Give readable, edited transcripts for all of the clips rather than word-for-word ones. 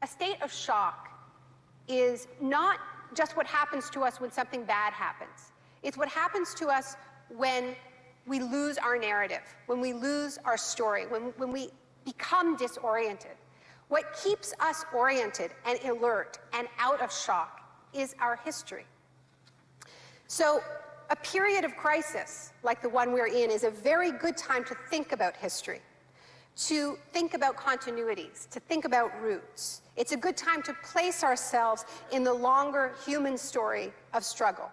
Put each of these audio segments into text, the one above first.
A state of shock is not just what happens to us when something bad happens. It's what happens to us when we lose our narrative, when we lose our story, when we become disoriented. What keeps us oriented and alert and out of shock is our history. So a period of crisis like the one we're in is a very good time to think about history, to think about continuities, to think about roots. It's a good time to place ourselves in the longer human story of struggle.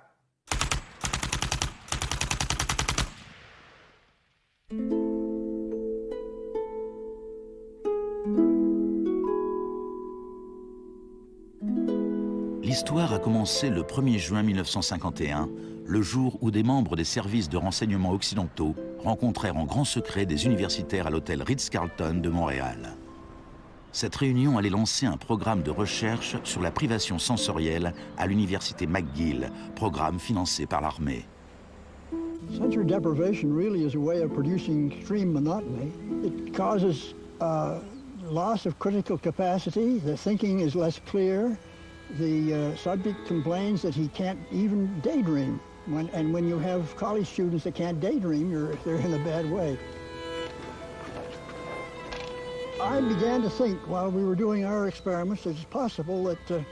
L'histoire a commencé le 1er juin 1951, le jour où des membres des services de renseignement occidentaux rencontrèrent en grand secret des universitaires à l'hôtel Ritz-Carlton de Montréal. Cette réunion allait lancer un programme de recherche sur la privation sensorielle à l'université McGill, programme financé par l'armée. Sensory deprivation really is a way of producing extreme monotony. It causes loss of critical capacity. The thinking is less clear. The subject complains that he can't even daydream. And when you have college students that can't daydream, they're in a bad way. I began to think while we were doing our experiments that it's possible that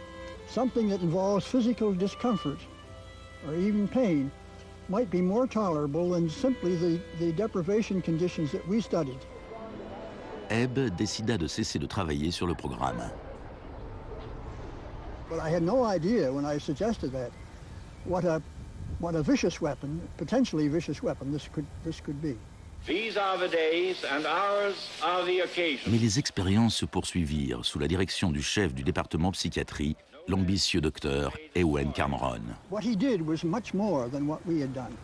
something that involves physical discomfort or even pain might be more tolerable than simply the deprivation conditions that we studied. Ebb décida de cesser de travailler sur le programme. But I had no idea when I suggested that what a vicious weapon, potentially vicious weapon, this could be. These are the days and ours are the occasions. Mais les expériences se poursuivirent sous la direction du chef du département psychiatrie, l'ambitieux docteur Ewen Cameron. What he did was much more than what we had done.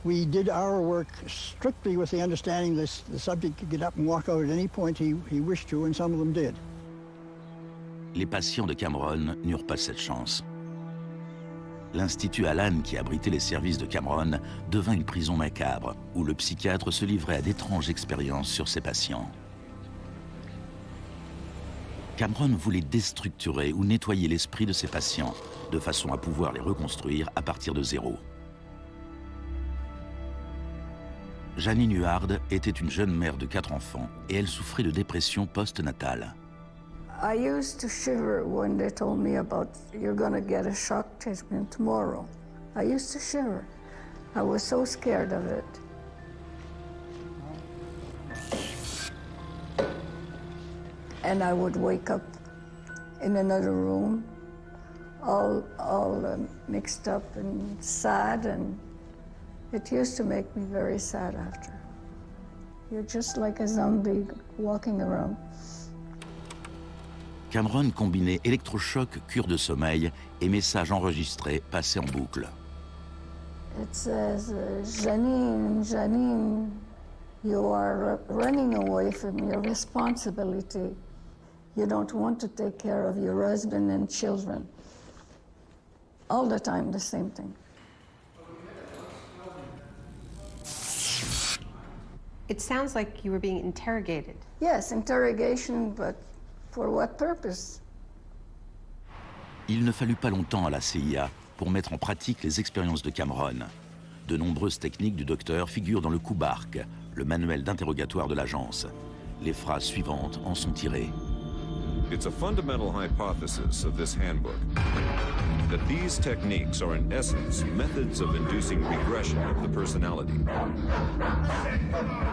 We did our work strictly with the understanding that the subject could get up and walk out at any point he wished to, and some of them did. Les patients de Cameron n'eurent pas cette chance. L'Institut Allen, qui abritait les services de Cameron, devint une prison macabre, où le psychiatre se livrait à d'étranges expériences sur ses patients. Cameron voulait déstructurer ou nettoyer l'esprit de ses patients, de façon à pouvoir les reconstruire à partir de zéro. Janine Huard était une jeune mère de 4 enfants et elle souffrait de dépression post-natale. I used to shiver when they told me about you're going to get a shock treatment tomorrow. I used to shiver. I was so scared of it. And I would wake up in another room, all mixed up and sad, and it used to make me very sad after. You're just like a zombie walking around. Cameron combinait électrochoc, cure de sommeil et messages enregistrés passés en boucle. It says, Janine, Janine, you are running away from your responsibility. You don't want to take care of your husband and children. All the time, the same thing. It sounds like you were being interrogated. Yes, interrogation, but for what purpose? Il ne fallut pas longtemps à la CIA pour mettre en pratique les expériences de Cameron. De nombreuses techniques du docteur figurent dans le Kubark, le manuel d'interrogatoire de l'agence. Les phrases suivantes en sont tirées. It's a fundamental hypothesis of this handbook that these techniques are in essence methods of inducing regression of the personality.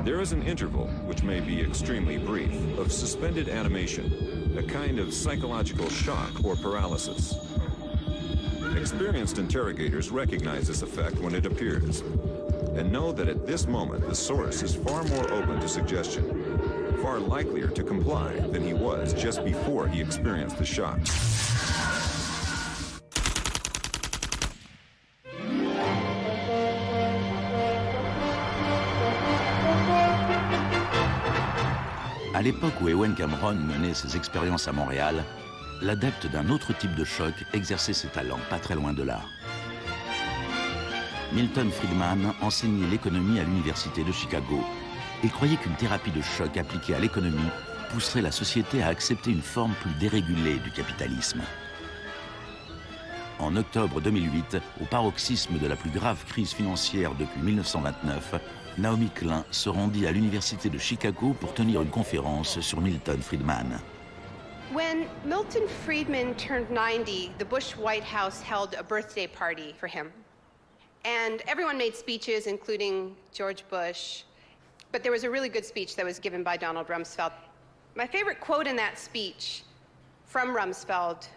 There is an interval, which may be extremely brief, of suspended animation, a kind of psychological shock or paralysis. Experienced interrogators recognize this effect when it appears and know that at this moment the source is far more open to suggestion, far likelier to comply than he was just before he experienced the shock. À l'époque où Ewen Cameron menait ses expériences à Montréal, l'adepte d'un autre type de choc exerçait ses talents pas très loin de là. Milton Friedman enseignait l'économie à l'université de Chicago. Il croyait qu'une thérapie de choc appliquée à l'économie pousserait la société à accepter une forme plus dérégulée du capitalisme. En octobre 2008, au paroxysme de la plus grave crise financière depuis 1929, Naomi Klein se rendit à l'université de Chicago pour tenir une conférence sur Milton Friedman. When Milton Friedman turned 90, the Bush White House held a birthday party for him. And everyone made speeches, including George Bush. But there was a really good speech that was given by Donald Rumsfeld. My favorite quote in that speech from Rumsfeld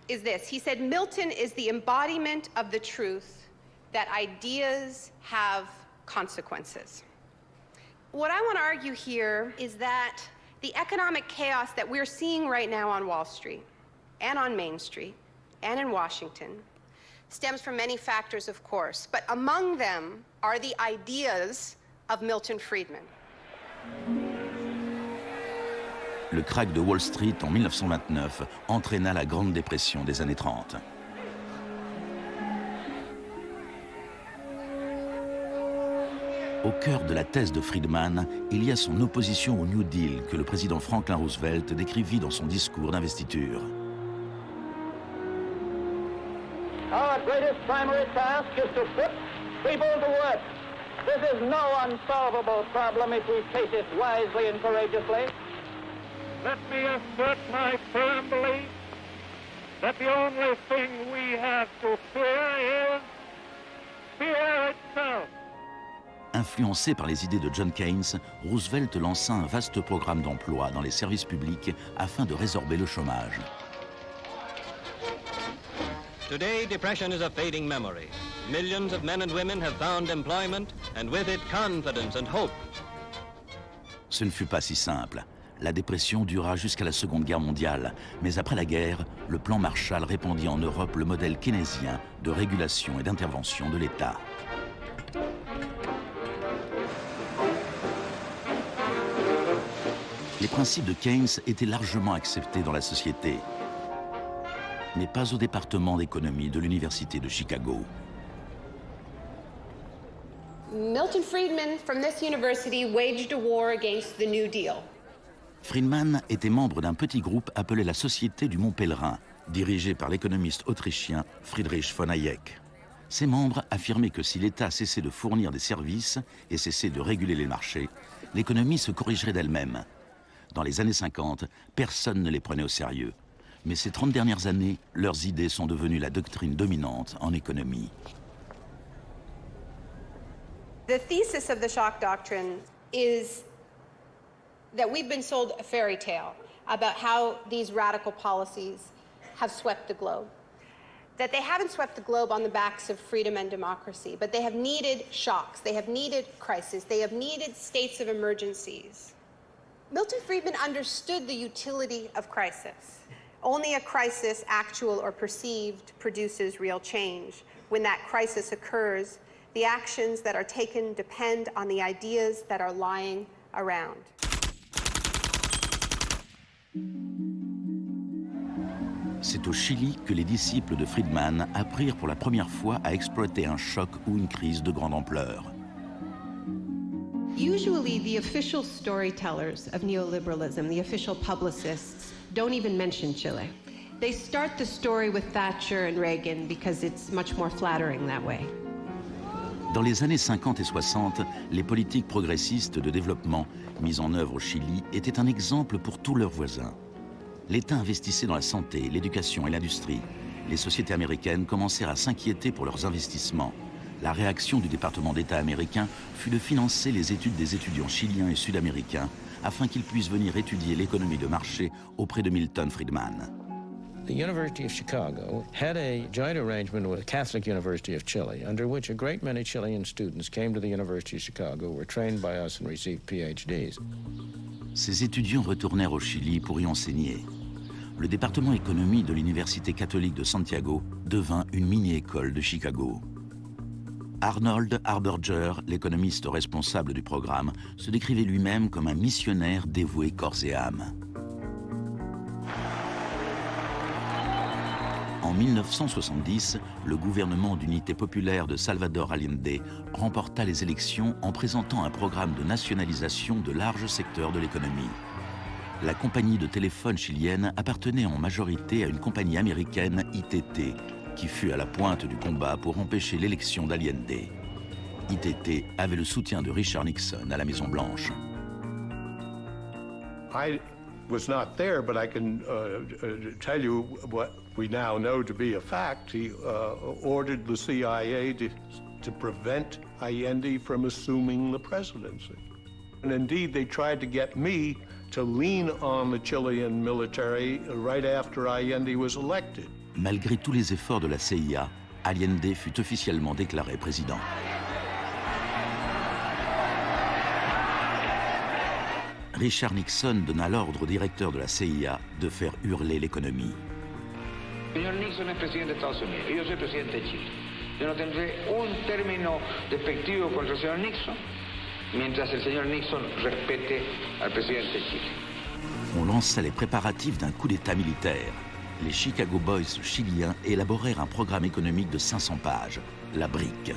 is this. He said, "Milton is the embodiment of the truth that ideas have consequences." What I want to argue here is that the economic chaos that we're seeing right now on Wall Street and on Main Street and in Washington stems from many factors, of course, but among them are the ideas of Milton Friedman. Le krach de Wall Street en 1929 entraîna la Grande Dépression des années 30. Au cœur de la thèse de Friedman, il y a son opposition au New Deal que le président Franklin Roosevelt décrivit dans son discours d'investiture. Our greatest primary task is to put people to work. This is no unsolvable problem if we face it wisely and courageously. Let me assert my firm belief that the only thing we have to fear is fear itself. Influencé par les idées de John Keynes, Roosevelt lança un vaste programme d'emploi dans les services publics afin de résorber le chômage. Today, depression is a fading memory. Millions of men and women have found employment, and with it confidence and hope. Ce ne fut pas si simple. La dépression dura jusqu'à la Seconde Guerre mondiale, mais après la guerre, le plan Marshall répandit en Europe le modèle keynésien de régulation et d'intervention de l'État. Les principes de Keynes étaient largement acceptés dans la société, mais pas au département d'économie de l'Université de Chicago. Milton Friedman from this university waged a war against the New Deal. Friedman était membre d'un petit groupe appelé la Société du Mont Pèlerin, dirigé par l'économiste autrichien Friedrich von Hayek. Ses membres affirmaient que si l'État cessait de fournir des services et cessait de réguler les marchés, l'économie se corrigerait d'elle-même. Dans les années 50, personne ne les prenait au sérieux. Mais ces 30 dernières années, leurs idées sont devenues la doctrine dominante en économie. The thesis of the shock doctrine is that we've been sold a fairy tale about how these radical policies have swept the globe. That they haven't swept the globe on the backs of freedom and democracy, but they have needed shocks, they have needed crises, they have needed states of emergencies. Milton Friedman understood the utility of crisis. Only a crisis, actual or perceived, produces real change. When that crisis occurs, the actions that are taken depend on the ideas that are lying around. C'est au Chili que les disciples de Friedman apprirent pour la première fois à exploiter un choc ou une crise de grande ampleur. Usually the official storytellers of neoliberalism, the official publicists, don't even mention Chile. They start the story with Thatcher and Reagan because it's much more flattering that way. Dans les années 50 et 60, les politiques progressistes de développement mises en œuvre au Chili étaient un exemple pour tous leurs voisins. L'État investissait dans la santé, l'éducation et l'industrie. Les sociétés américaines commencèrent à s'inquiéter pour leurs investissements. La réaction du département d'État américain fut de financer les études des étudiants chiliens et sud-américains afin qu'ils puissent venir étudier l'économie de marché auprès de Milton Friedman. The University of Chicago had a joint arrangement with the Catholic University of Chile, under which a great many Chilean students came to the University of Chicago, were trained by us and received PhDs. Ces étudiants retournèrent au Chili pour y enseigner. Le département économie de l'Université catholique de Santiago devint une mini-école de Chicago. Arnold Harberger, l'économiste responsable du programme, se décrivait lui-même comme un missionnaire dévoué corps et âme. En 1970, le gouvernement d'unité populaire de Salvador Allende remporta les élections en présentant un programme de nationalisation de larges secteurs de l'économie. la compagnie de téléphone chilienne appartenait en majorité à une compagnie américaine, ITT, qui fut à la pointe du combat pour empêcher l'élection d'Allende. ITT avait le soutien de Richard Nixon à la Maison-Blanche. I was not there, but I can tell you what we now know to be a fact. He ordered the CIA to prevent Allende from assuming the presidency. And indeed, they tried to get me to lean on the Chilean military right after Allende was elected. Malgré tous les efforts de la CIA, Allende fut officiellement déclaré président. Richard Nixon donna l'ordre au directeur de la CIA de faire hurler l'économie. Señor Nixon es presidente de Estados Unidos y yo soy presidente de Chile. Yo no tendré un término despectivo contra el señor Nixon mientras el señor Nixon respete al presidente de Chile. On lança les préparatifs d'un coup d'État militaire. Les Chicago Boys chiliens élaborèrent un programme économique de 500 pages, la BRIC.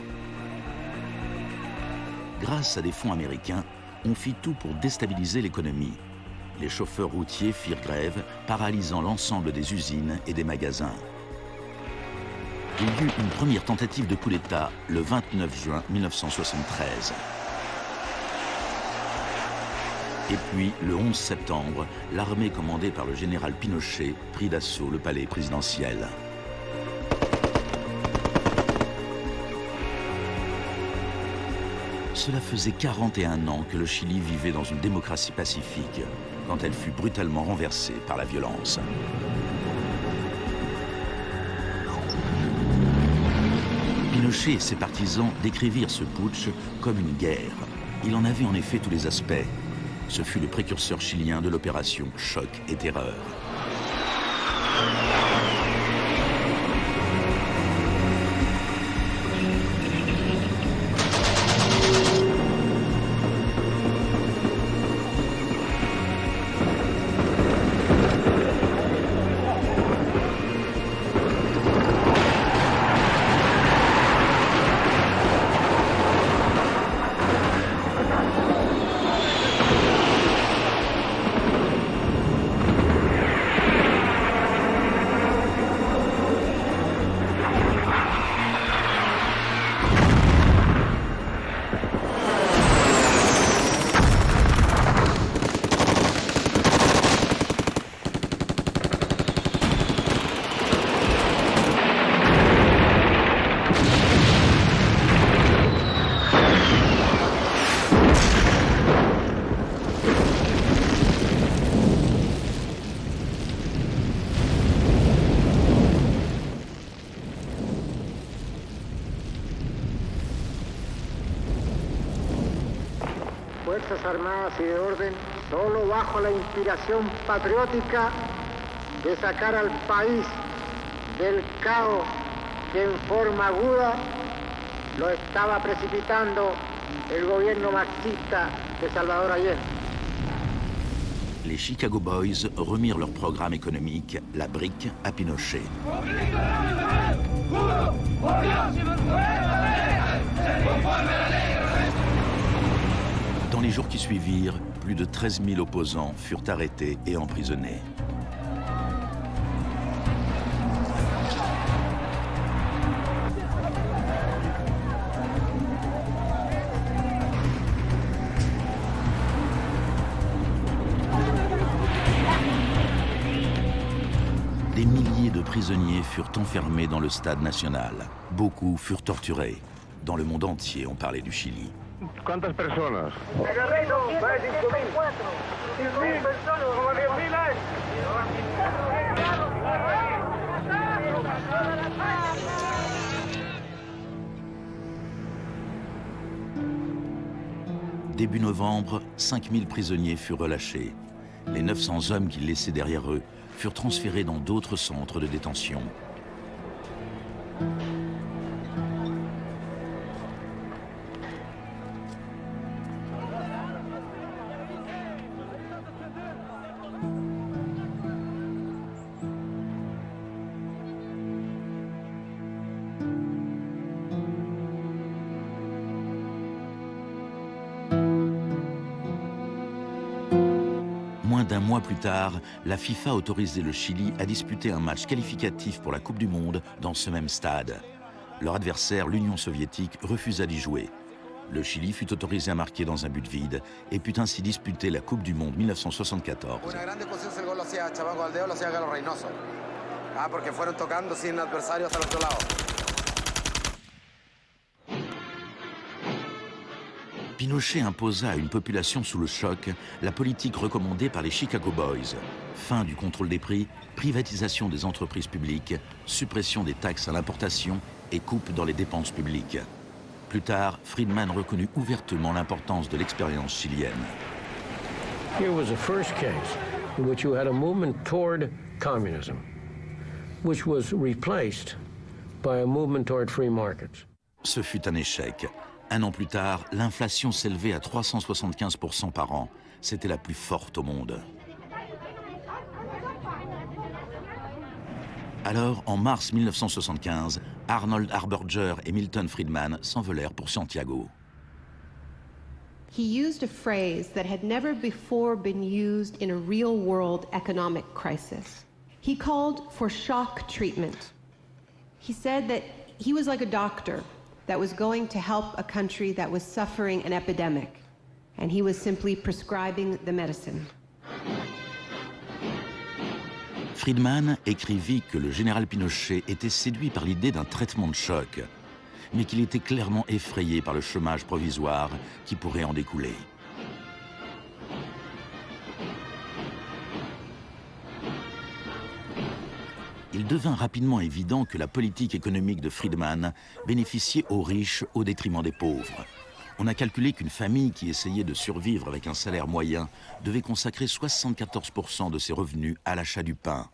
Grâce à des fonds américains, on fit tout pour déstabiliser l'économie. Les chauffeurs routiers firent grève, paralysant l'ensemble des usines et des magasins. Il y eut une première tentative de coup d'État le 29 juin 1973. Et puis, le 11 septembre, l'armée commandée par le général Pinochet prit d'assaut le palais présidentiel. Cela faisait 41 ans que le Chili vivait dans une démocratie pacifique, quand elle fut brutalement renversée par la violence. Pinochet et ses partisans décrivirent ce putsch comme une guerre. Il en avait en effet tous les aspects. Ce fut le précurseur chilien de l'opération Choc et Terreur. Fuerzas Armadas y de Orden, solo bajo la inspiración patriótica de sacar al país del caos que en forma aguda lo estaba precipitando el gobierno marxista de Salvador Allende. Les Chicago Boys remirent leur programme économique, la BRIC, à Pinochet. Dans les jours qui suivirent, plus de 13 000 opposants furent arrêtés et emprisonnés. Des milliers de prisonniers furent enfermés dans le stade national. Beaucoup furent torturés. Dans le monde entier, on parlait du Chili. ¿Cuántas personas? Début novembre, 5000 prisonniers furent relâchés. Les 900 hommes qu'ils laissaient derrière eux furent transférés dans d'autres centres de détention. Moins d'un mois plus tard, la FIFA autorisait le Chili à disputer un match qualificatif pour la Coupe du Monde dans ce même stade. Leur adversaire, l'Union soviétique, refusa d'y jouer. Le Chili fut autorisé à marquer dans un but vide et put ainsi disputer la Coupe du Monde 1974. Pinochet imposa à une population sous le choc la politique recommandée par les Chicago Boys. Fin du contrôle des prix, privatisation des entreprises publiques, suppression des taxes à l'importation et coupe dans les dépenses publiques. Plus tard, Friedman reconnut ouvertement l'importance de l'expérience chilienne. Here was the first case in which you had a movement toward communism, which was replaced by a movement toward free markets. Ce fut un échec. Un an plus tard, l'inflation s'élevait à 375% par an. C'était la plus forte au monde. Alors, en mars 1975, Arnold Harberger et Milton Friedman s'envolèrent pour Santiago. He used a phrase that had never before been used in a real-world economic crisis. He called for shock treatment. He said that he was like a doctor that was going to help a country that was suffering an epidemic, and he was simply prescribing the medicine. Friedman écrivit que le général Pinochet était séduit par l'idée d'un traitement de choc, mais qu'il était clairement effrayé par le chômage provisoire qui pourrait en découler. Il devint rapidement évident que la politique économique de Friedman bénéficiait aux riches au détriment des pauvres. On a calculé qu'une famille qui essayait de survivre avec un salaire moyen devait consacrer 74% de ses revenus à l'achat du pain.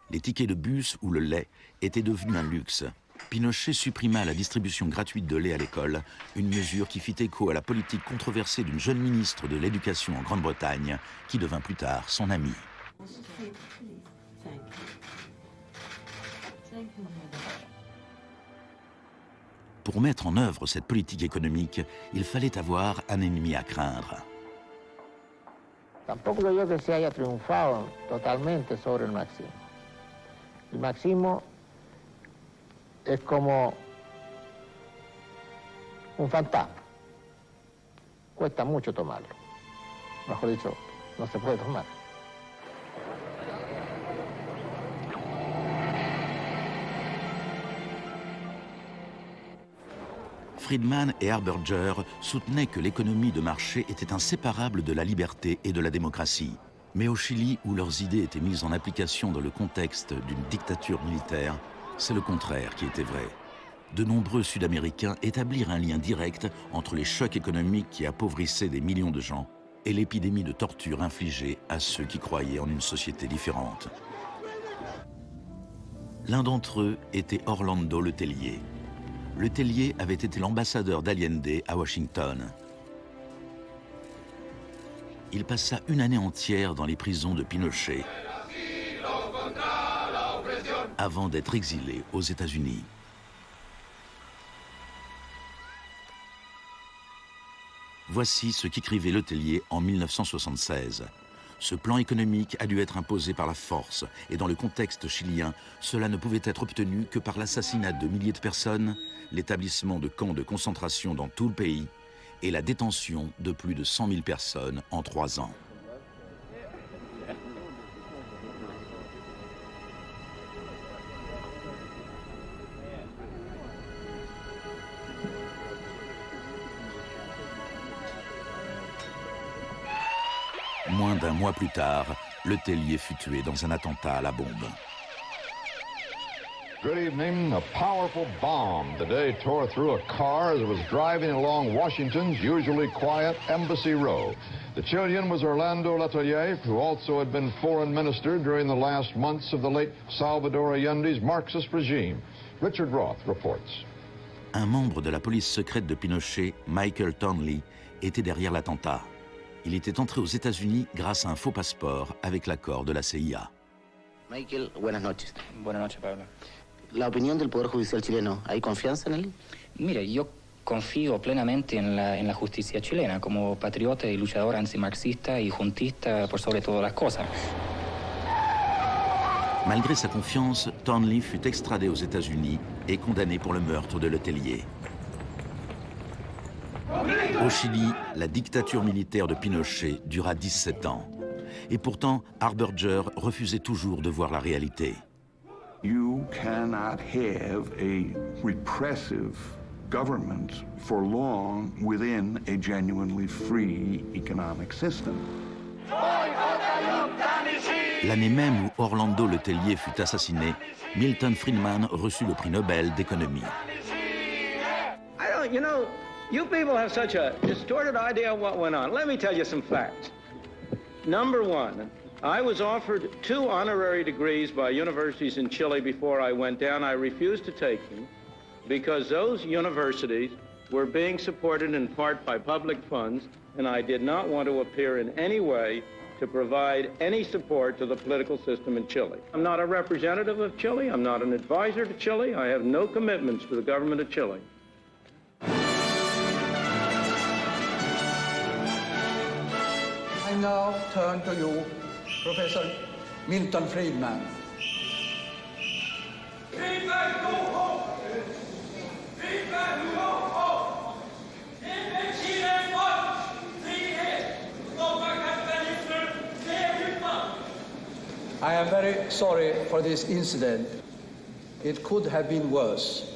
Les tickets de bus ou le lait étaient devenus un luxe. Pinochet supprima la distribution gratuite de lait à l'école, une mesure qui fit écho à la politique controversée d'une jeune ministre de l'Éducation en Grande-Bretagne, qui devint plus tard son amie. Pour mettre en œuvre cette politique économique, il fallait avoir un ennemi à craindre. Tampoco creo yo que se haya triunfado totalmente sobre el marxismo. El marxismo es como un fantasma. Cuesta mucho tomarlo. Mejor dicho, no se puede tomar. Friedman et Harberger soutenaient que l'économie de marché était inséparable de la liberté et de la démocratie. Mais au Chili, où leurs idées étaient mises en application dans le contexte d'une dictature militaire, c'est le contraire qui était vrai. De nombreux Sud-Américains établirent un lien direct entre les chocs économiques qui appauvrissaient des millions de gens et l'épidémie de torture infligée à ceux qui croyaient en une société différente. L'un d'entre eux était Orlando Letelier. Letelier avait été l'ambassadeur d'Allende à Washington. Il passa une année entière dans les prisons de Pinochet avant d'être exilé aux États-Unis. Voici ce qu'écrivait Letelier en 1976. Ce plan économique a dû être imposé par la force, et dans le contexte chilien, cela ne pouvait être obtenu que par l'assassinat de milliers de personnes, l'établissement de camps de concentration dans tout le pays et la détention de plus de 100 000 personnes en 3 ans. Moins d'un mois plus tard, Letelier fut tué dans un attentat à la bombe. Good evening. A powerful bomb today tore through a car as it was driving along Washington's usually quiet Embassy Row. The Chilean was Orlando Letelier, who also had been foreign minister during the last months of the late Salvador Allende's Marxist regime. Richard Roth reports. Un membre de la police secrète de Pinochet, Michael Townley, était derrière l'attentat. Il était entré aux États-Unis grâce à un faux passeport avec l'accord de la CIA. Michael, buenas noches. Buenas noches, Pablo. La opinión del Poder Judicial chileno, ¿hay confianza en él? Mire, yo confío plenamente en la justicia chilena como patriota y luchador antimarxista y juntista por sobre todas las cosas. Malgré sa confiance, Thornley fut extradé aux États-Unis et condamné pour le meurtre de Letelier. Au Chili, la dictature militaire de Pinochet dura 17 ans. Et pourtant, Harberger refusait toujours de voir la réalité. You cannot have a repressive government for long within a genuinely free economic system. L'année même où Orlando Letelier fut assassiné, Milton Friedman reçut le prix Nobel d'économie. You know, you people have such a distorted idea of what went on. Let me tell you some facts. Number one, I was offered 2 honorary degrees by universities in Chile before I went down. I refused to take them because those universities were being supported in part by public funds, and I did not want to appear in any way to provide any support to the political system in Chile. I'm not a representative of Chile. I'm not an advisor to Chile. I have no commitments to the government of Chile. I now turn to you, Professor Milton Friedman. I am very sorry for this incident. It could have been worse.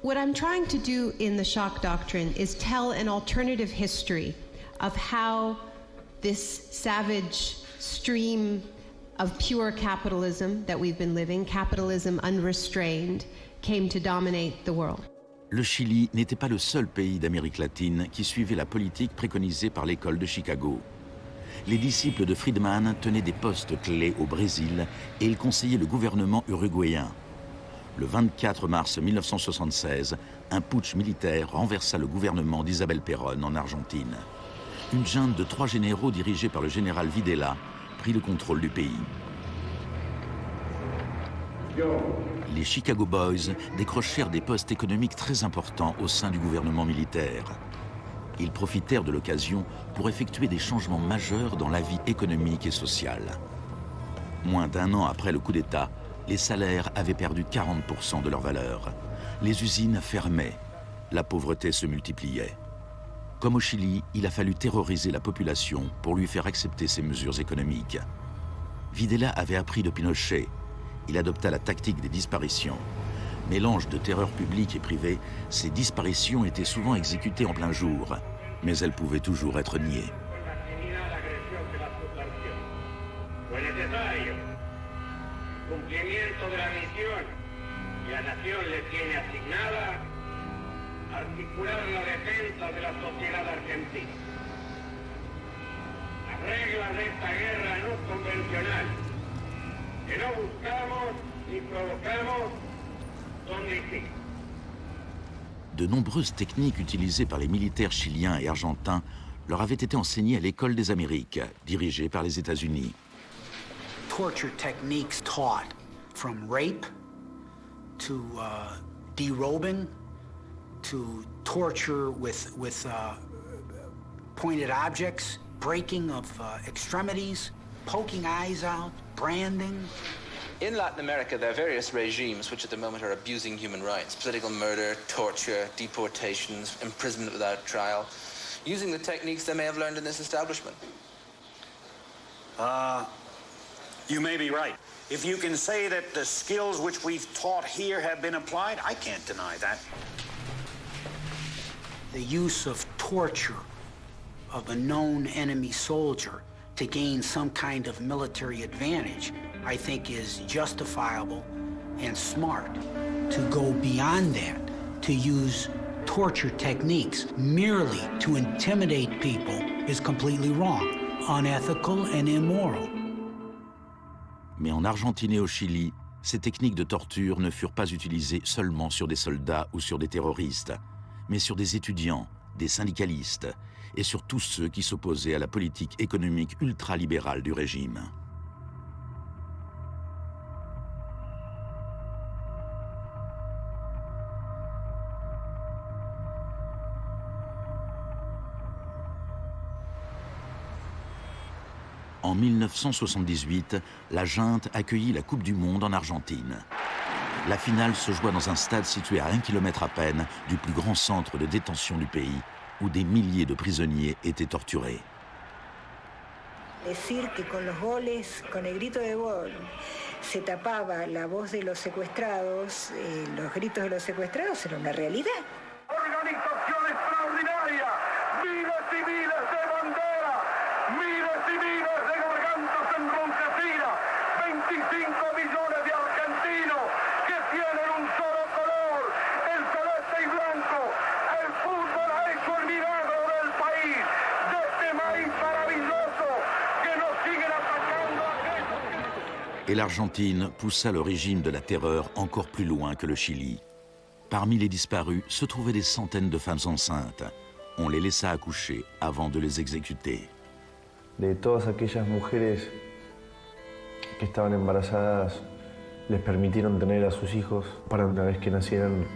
What I'm trying to do in the shock doctrine is tell an alternative history of how this savage stream of pure capitalism that we've been living, capitalism unrestrained, came to dominate the world. Le Chili n'était pas le seul pays d'Amérique latine qui suivait la politique préconisée par l'école de Chicago. Les disciples de Friedman tenaient des postes clés au Brésil et ils conseillaient le gouvernement uruguayen. Le 24 mars 1976, un putsch militaire renversa le gouvernement d'Isabel Perón en Argentine. Une junte de 3 généraux dirigée par le général Videla prit le contrôle du pays. Les Chicago Boys décrochèrent des postes économiques très importants au sein du gouvernement militaire. Ils profitèrent de l'occasion pour effectuer des changements majeurs dans la vie économique et sociale. Moins d'1 an après le coup d'État, les salaires avaient perdu 40% de leur valeur. Les usines fermaient. La pauvreté se multipliait. Comme au Chili, il a fallu terroriser la population pour lui faire accepter ces mesures économiques. Videla avait appris de Pinochet. Il adopta la tactique des disparitions. Mélange de terreur publique et privée, ces disparitions étaient souvent exécutées en plein jour, mais elles pouvaient toujours être niées. Cumplimiento de la misión que la nación le tiene asignada, articular la defensa de la sociedad argentina. Las reglas de esta guerra no convencional, que no buscamos ni provocamos, son distintas. De nombreuses techniques utilisées par les militaires chiliens et argentins leur avaient été enseignées à l'École des Amériques, dirigée par les États-Unis. Torture techniques taught, from rape to derobing to torture with pointed objects, breaking of extremities, poking eyes out, branding. In Latin America, there are various regimes which at the moment are abusing human rights. Political murder, torture, deportations, imprisonment without trial, using the techniques they may have learned in this establishment. You may be right. If you can say that the skills which we've taught here have been applied, I can't deny that. The use of torture of a known enemy soldier to gain some kind of military advantage, I think is justifiable and smart. To go beyond that, to use torture techniques merely to intimidate people is completely wrong, unethical and immoral. Mais en Argentine et au Chili, ces techniques de torture ne furent pas utilisées seulement sur des soldats ou sur des terroristes, mais sur des étudiants, des syndicalistes et sur tous ceux qui s'opposaient à la politique économique ultralibérale du régime. En 1978, la junte accueillit la Coupe du Monde en Argentine. La finale se joua dans un stade situé à 1 kilomètre à peine du plus grand centre de détention du pays, où des milliers de prisonniers étaient torturés. Decir que con los goles, con el grito de gol, se tapaba la voz de los secuestrados, los gritos de los secuestrados era una realidad. Organización extraordinaria, miles y miles de banderas, miles y miles de gargantas enronquecidas, 25 millones de argentinos que tienen un solo color, el celeste y blanco. El fútbol ha hecho el milagro del país, de este maíz maravilloso que nos siguen atacando aquellos. Et l'Argentine poussa le régime de la terreur encore plus loin que le Chili. Parmi les disparus se trouvaient des centaines de femmes enceintes. On les laissa accoucher avant de les exécuter. De todas aquellas mujeres que estaban embarazadas, les permitieron tener a sus hijos para una vez que nacieran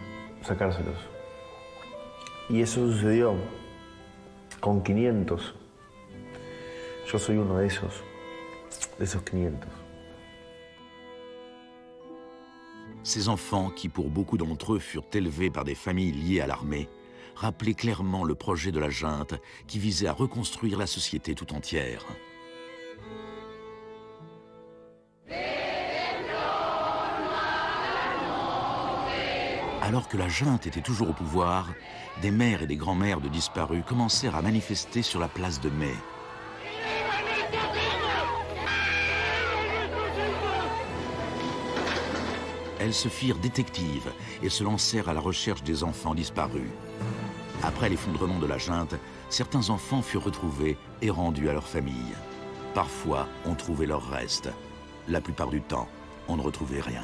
sacárselos. Y eso sucedió con 500. Yo soy uno de esos 500. Ces enfants, qui pour beaucoup d'entre eux furent élevés par des familles liées à l'armée, rappelaient clairement le projet de la junte qui visait à reconstruire la société tout entière. Alors que la junte était toujours au pouvoir, des mères et des grands-mères de disparus commencèrent à manifester sur la place de Mai. Elles se firent détectives et se lancèrent à la recherche des enfants disparus. Après l'effondrement de la junte, certains enfants furent retrouvés et rendus à leur famille. Parfois, on trouvait leurs restes. La plupart du temps, on ne retrouvait rien.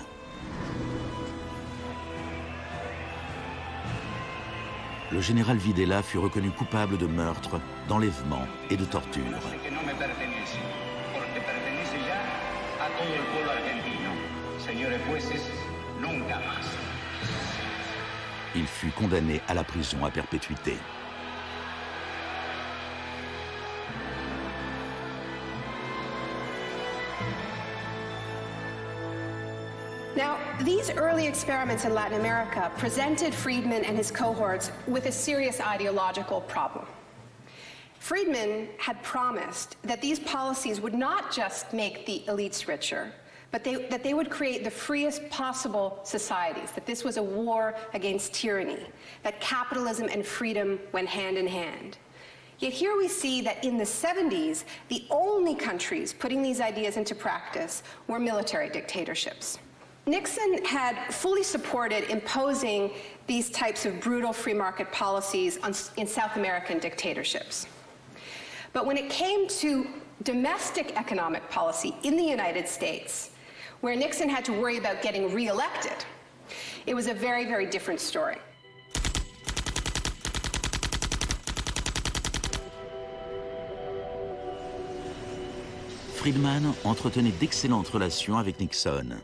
Le général Videla fut reconnu coupable de meurtre, d'enlèvement et de torture. Il fut condamné à la prison à perpétuité. Now, these early experiments in Latin America presented Friedman and his cohorts with a serious ideological problem. Friedman had promised that these policies would not just make the elites richer, but that they would create the freest possible societies, that this was a war against tyranny, that capitalism and freedom went hand in hand. Yet here we see that in the 70s, the only countries putting these ideas into practice were military dictatorships. Nixon had fully supported imposing these types of brutal free market policies in South American dictatorships. But when it came to domestic economic policy in the United States, where Nixon had to worry about getting reelected, it was a very, very different story. Friedman entretenait d'excellentes relations avec Nixon.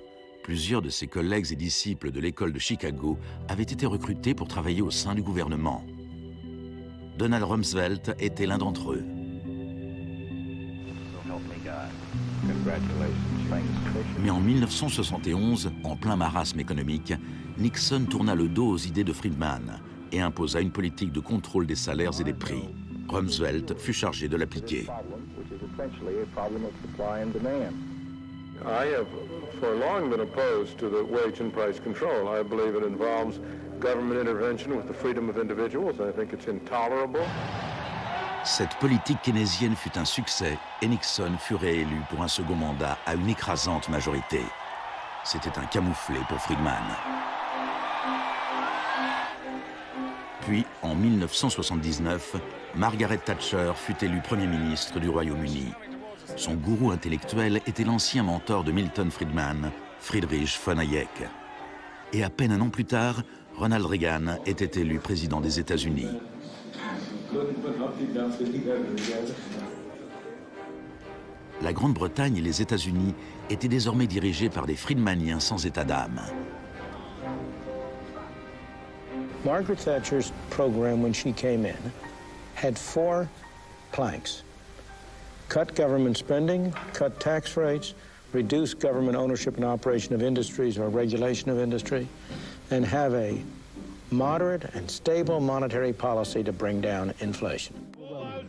Plusieurs de ses collègues et disciples de l'école de Chicago avaient été recrutés pour travailler au sein du gouvernement. Donald Rumsfeld était l'un d'entre eux. Mais en 1971, en plein marasme économique, Nixon tourna le dos aux idées de Friedman et imposa une politique de contrôle des salaires et des prix. Rumsfeld fut chargé de l'appliquer. I have for long been opposed to the wage and price control. I believe it involves government intervention with the freedom of individuals. I think it's intolerable. Cette politique keynésienne fut un succès et Nixon fut réélu pour un second mandat à une écrasante majorité. C'était un camouflet pour Friedman. Puis, en 1979, Margaret Thatcher fut élue Premier ministre du Royaume-Uni. Son gourou intellectuel était l'ancien mentor de Milton Friedman, Friedrich von Hayek. Et à peine un an plus tard, Ronald Reagan était élu président des États-Unis. La Grande-Bretagne et les États-Unis étaient désormais dirigés par des Friedmaniens sans état d'âme. Margaret Thatcher's program when she came in had 4 planks. Cut government spending, cut tax rates, reduce government ownership and operation of industries or regulation of industry, and have a moderate and stable monetary policy to bring down inflation.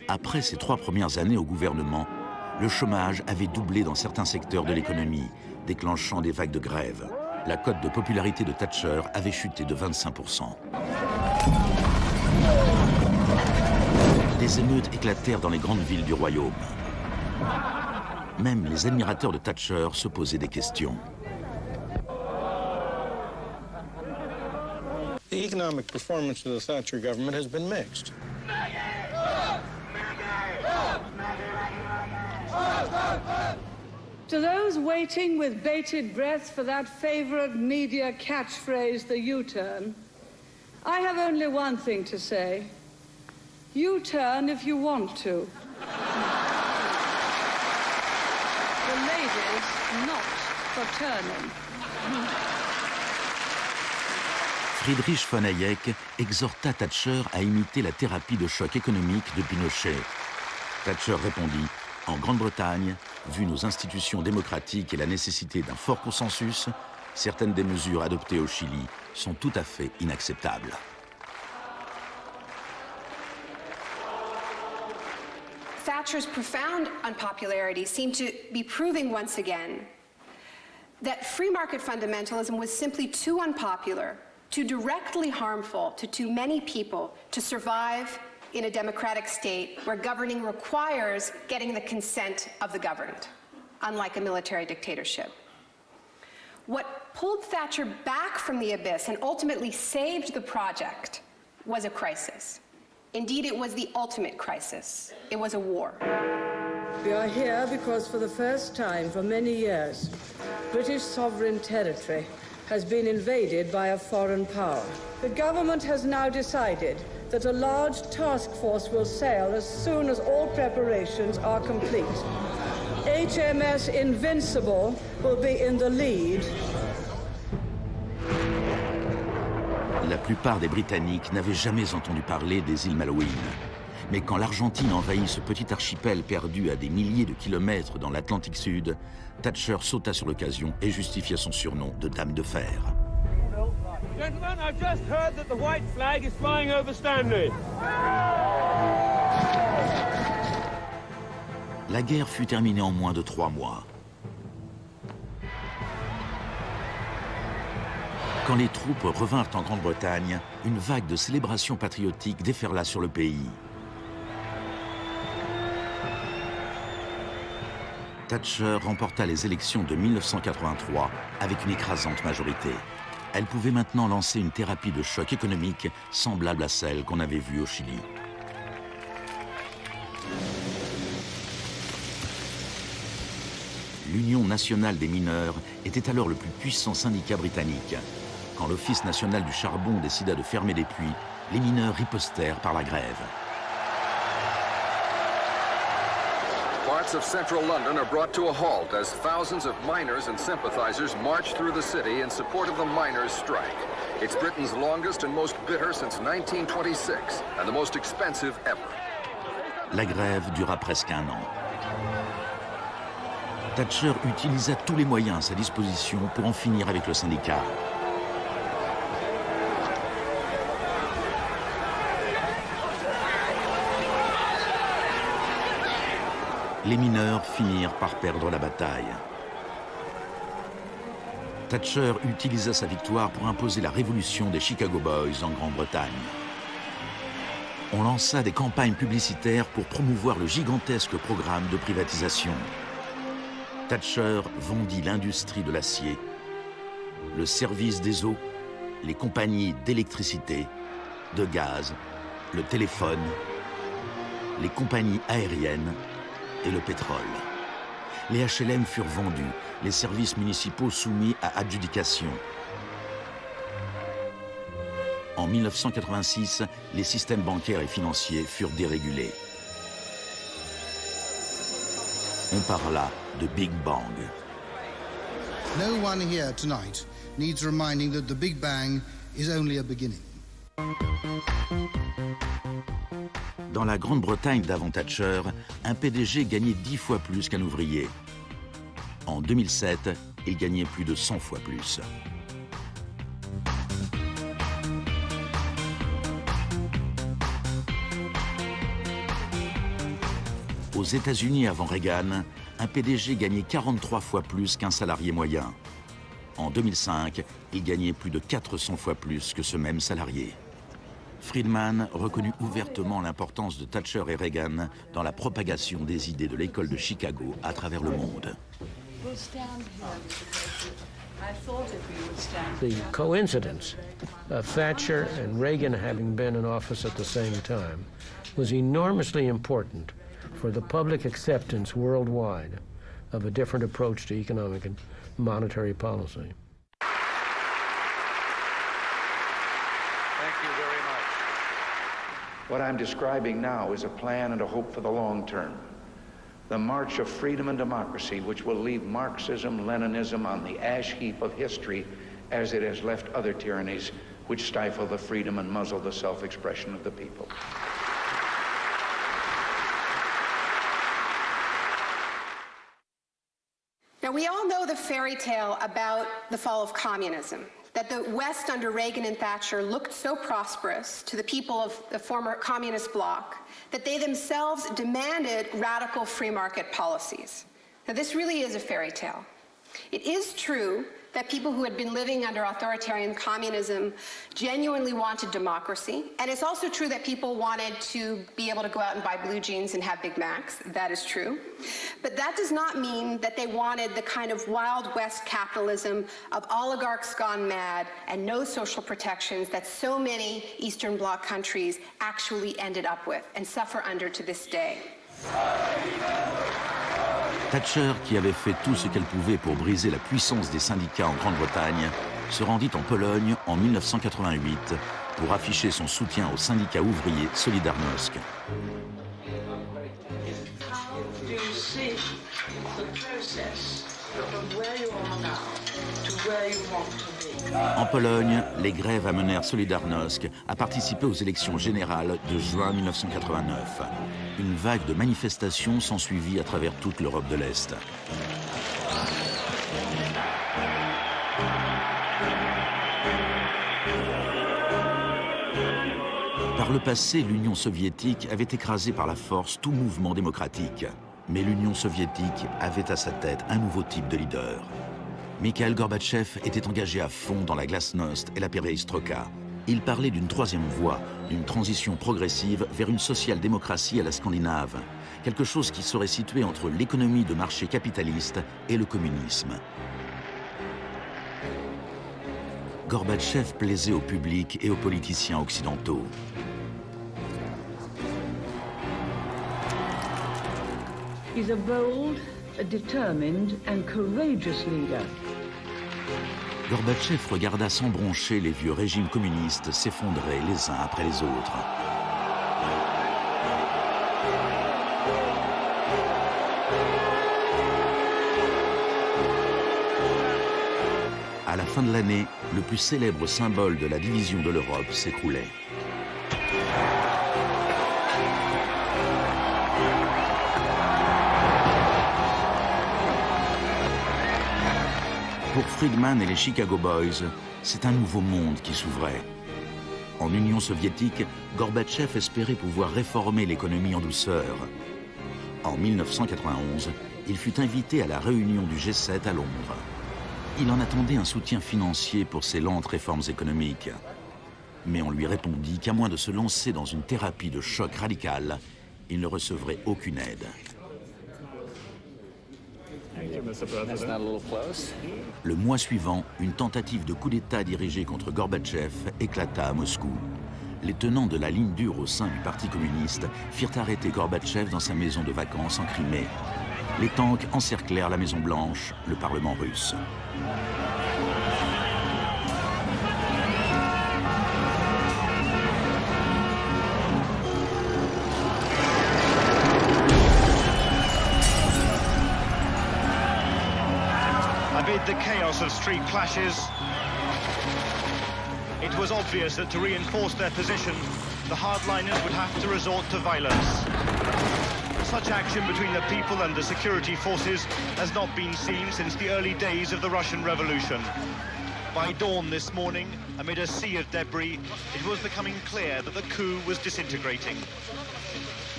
Après ses 3 premières années au gouvernement, le chômage avait doublé dans certains secteurs de l'économie, déclenchant des vagues de grève. La cote de popularité de Thatcher avait chuté de 25%. Des émeutes éclatèrent dans les grandes villes du royaume. Même les admirateurs de Thatcher se posaient des questions. The economic performance of the Thatcher government has been mixed. To those waiting with bated breath for that favorite media catchphrase, the U-turn, I have only one thing to say. U-turn if you want to. The ladies not for turning. Friedrich von Hayek exhorta Thatcher à imiter la thérapie de choc économique de Pinochet. Thatcher répondit: en Grande-Bretagne, vu nos institutions démocratiques et la nécessité d'un fort consensus, certaines des mesures adoptées au Chili sont tout à fait inacceptables. Thatcher's profound unpopularity seemed to be proving once again that free market fundamentalism was simply too unpopular, too directly harmful to too many people to survive in a democratic state where governing requires getting the consent of the governed, unlike a military dictatorship. What pulled Thatcher back from the abyss and ultimately saved the project was a crisis. Indeed, it was the ultimate crisis. It was a war. We are here because for the first time for many years, British sovereign territory has been invaded by a foreign power. The government has now decided that a large task force will sail as soon as all preparations are complete. HMS Invincible will be in the lead. La plupart des Britanniques n'avaient jamais entendu parler des îles Malouines. Mais quand l'Argentine envahit ce petit archipel perdu à des milliers de kilomètres dans l'Atlantique Sud, Thatcher sauta sur l'occasion et justifia son surnom de Dame de Fer. Gentlemen, I've just heard that the white flag is flying over Stanley. La guerre fut terminée en moins de 3 mois. Quand les troupes revinrent en Grande-Bretagne, une vague de célébrations patriotiques déferla sur le pays. Thatcher remporta les élections de 1983 avec une écrasante majorité. Elle pouvait maintenant lancer une thérapie de choc économique semblable à celle qu'on avait vue au Chili. L'Union nationale des mineurs était alors le plus puissant syndicat britannique. Quand l'Office national du charbon décida de fermer les puits, les mineurs ripostèrent par la grève. Parts of central London are brought to a halt as thousands of miners and sympathizers march through the city in support of the miners' strike. It's Britain's longest and most bitter since 1926, and the most expensive ever. La grève dura presque 1 an. Thatcher utilisa tous les moyens à sa disposition pour en finir avec le syndicat. Les mineurs finirent par perdre la bataille. Thatcher utilisa sa victoire pour imposer la révolution des Chicago Boys en Grande-Bretagne. On lança des campagnes publicitaires pour promouvoir le gigantesque programme de privatisation. Thatcher vendit l'industrie de l'acier, le service des eaux, les compagnies d'électricité, de gaz, le téléphone, les compagnies aériennes et le pétrole. Les HLM furent vendus, les services municipaux soumis à adjudication. En 1986, les systèmes bancaires et financiers furent dérégulés. On parla de Big Bang. No one here tonight needs reminding that the Big Bang is only a beginning. Dans la Grande-Bretagne d'avant Thatcher, un PDG gagnait 10 fois plus qu'un ouvrier. En 2007, il gagnait plus de 100 fois plus. Aux États-Unis avant Reagan, un PDG gagnait 43 fois plus qu'un salarié moyen. En 2005, il gagnait plus de 400 fois plus que ce même salarié. Friedman reconnut ouvertement l'importance de Thatcher et Reagan dans la propagation des idées de l'école de Chicago à travers le monde. The coincidence of Thatcher and Reagan having been in office at the same time was enormously important for the public acceptance worldwide of a different approach to economic and monetary policy. Thank you very much. What I'm describing now is a plan and a hope for the long term. The march of freedom and democracy, which will leave Marxism, Leninism on the ash heap of history as it has left other tyrannies which stifle the freedom and muzzle the self-expression of the people. Now, we all know the fairy tale about the fall of communism, that the West under Reagan and Thatcher looked so prosperous to the people of the former communist bloc that they themselves demanded radical free market policies. Now, this really is a fairy tale. It is true that people who had been living under authoritarian communism genuinely wanted democracy. And it's also true that people wanted to be able to go out and buy blue jeans and have Big Macs. That is true. But that does not mean that they wanted the kind of Wild West capitalism of oligarchs gone mad and no social protections that so many Eastern Bloc countries actually ended up with and suffer under to this day. Thatcher, qui avait fait tout ce qu'elle pouvait pour briser la puissance des syndicats en Grande-Bretagne, se rendit en Pologne en 1988 pour afficher son soutien au syndicat ouvrier Solidarność. En Pologne, les grèves amenèrent Solidarność à participer aux élections générales de juin 1989. Une vague de manifestations s'ensuivit à travers toute l'Europe de l'Est. Par le passé, l'Union soviétique avait écrasé par la force tout mouvement démocratique. Mais l'Union soviétique avait à sa tête un nouveau type de leader. Mikhail Gorbatchev était engagé à fond dans la glasnost et la perestroïka. Il parlait d'une troisième voie, d'une transition progressive vers une social-démocratie à la scandinave, quelque chose qui serait situé entre l'économie de marché capitaliste et le communisme. Gorbatchev plaisait au public et aux politiciens occidentaux. He's a bold, a determined and courageous leader. Gorbatchev regarda sans broncher les vieux régimes communistes s'effondrer les uns après les autres. À la fin de l'année, le plus célèbre symbole de la division de l'Europe s'écroulait. Pour Friedman et les Chicago Boys, c'est un nouveau monde qui s'ouvrait. En Union soviétique, Gorbatchev espérait pouvoir réformer l'économie en douceur. En 1991, il fut invité à la réunion du G7 à Londres. Il en attendait un soutien financier pour ses lentes réformes économiques. Mais on lui répondit qu'à moins de se lancer dans une thérapie de choc radical, il ne recevrait aucune aide. Le mois suivant, une tentative de coup d'État dirigée contre Gorbatchev éclata à Moscou. Les tenants de la ligne dure au sein du Parti communiste firent arrêter Gorbatchev dans sa maison de vacances en Crimée. Les tanks encerclèrent la Maison-Blanche, le Parlement russe. the chaos of street clashes, it was obvious that to reinforce their position, the hardliners would have to resort to violence. Such action between the people and the security forces has not been seen since the early days of the Russian Revolution. By dawn this morning, amid a sea of debris, it was becoming clear that the coup was disintegrating.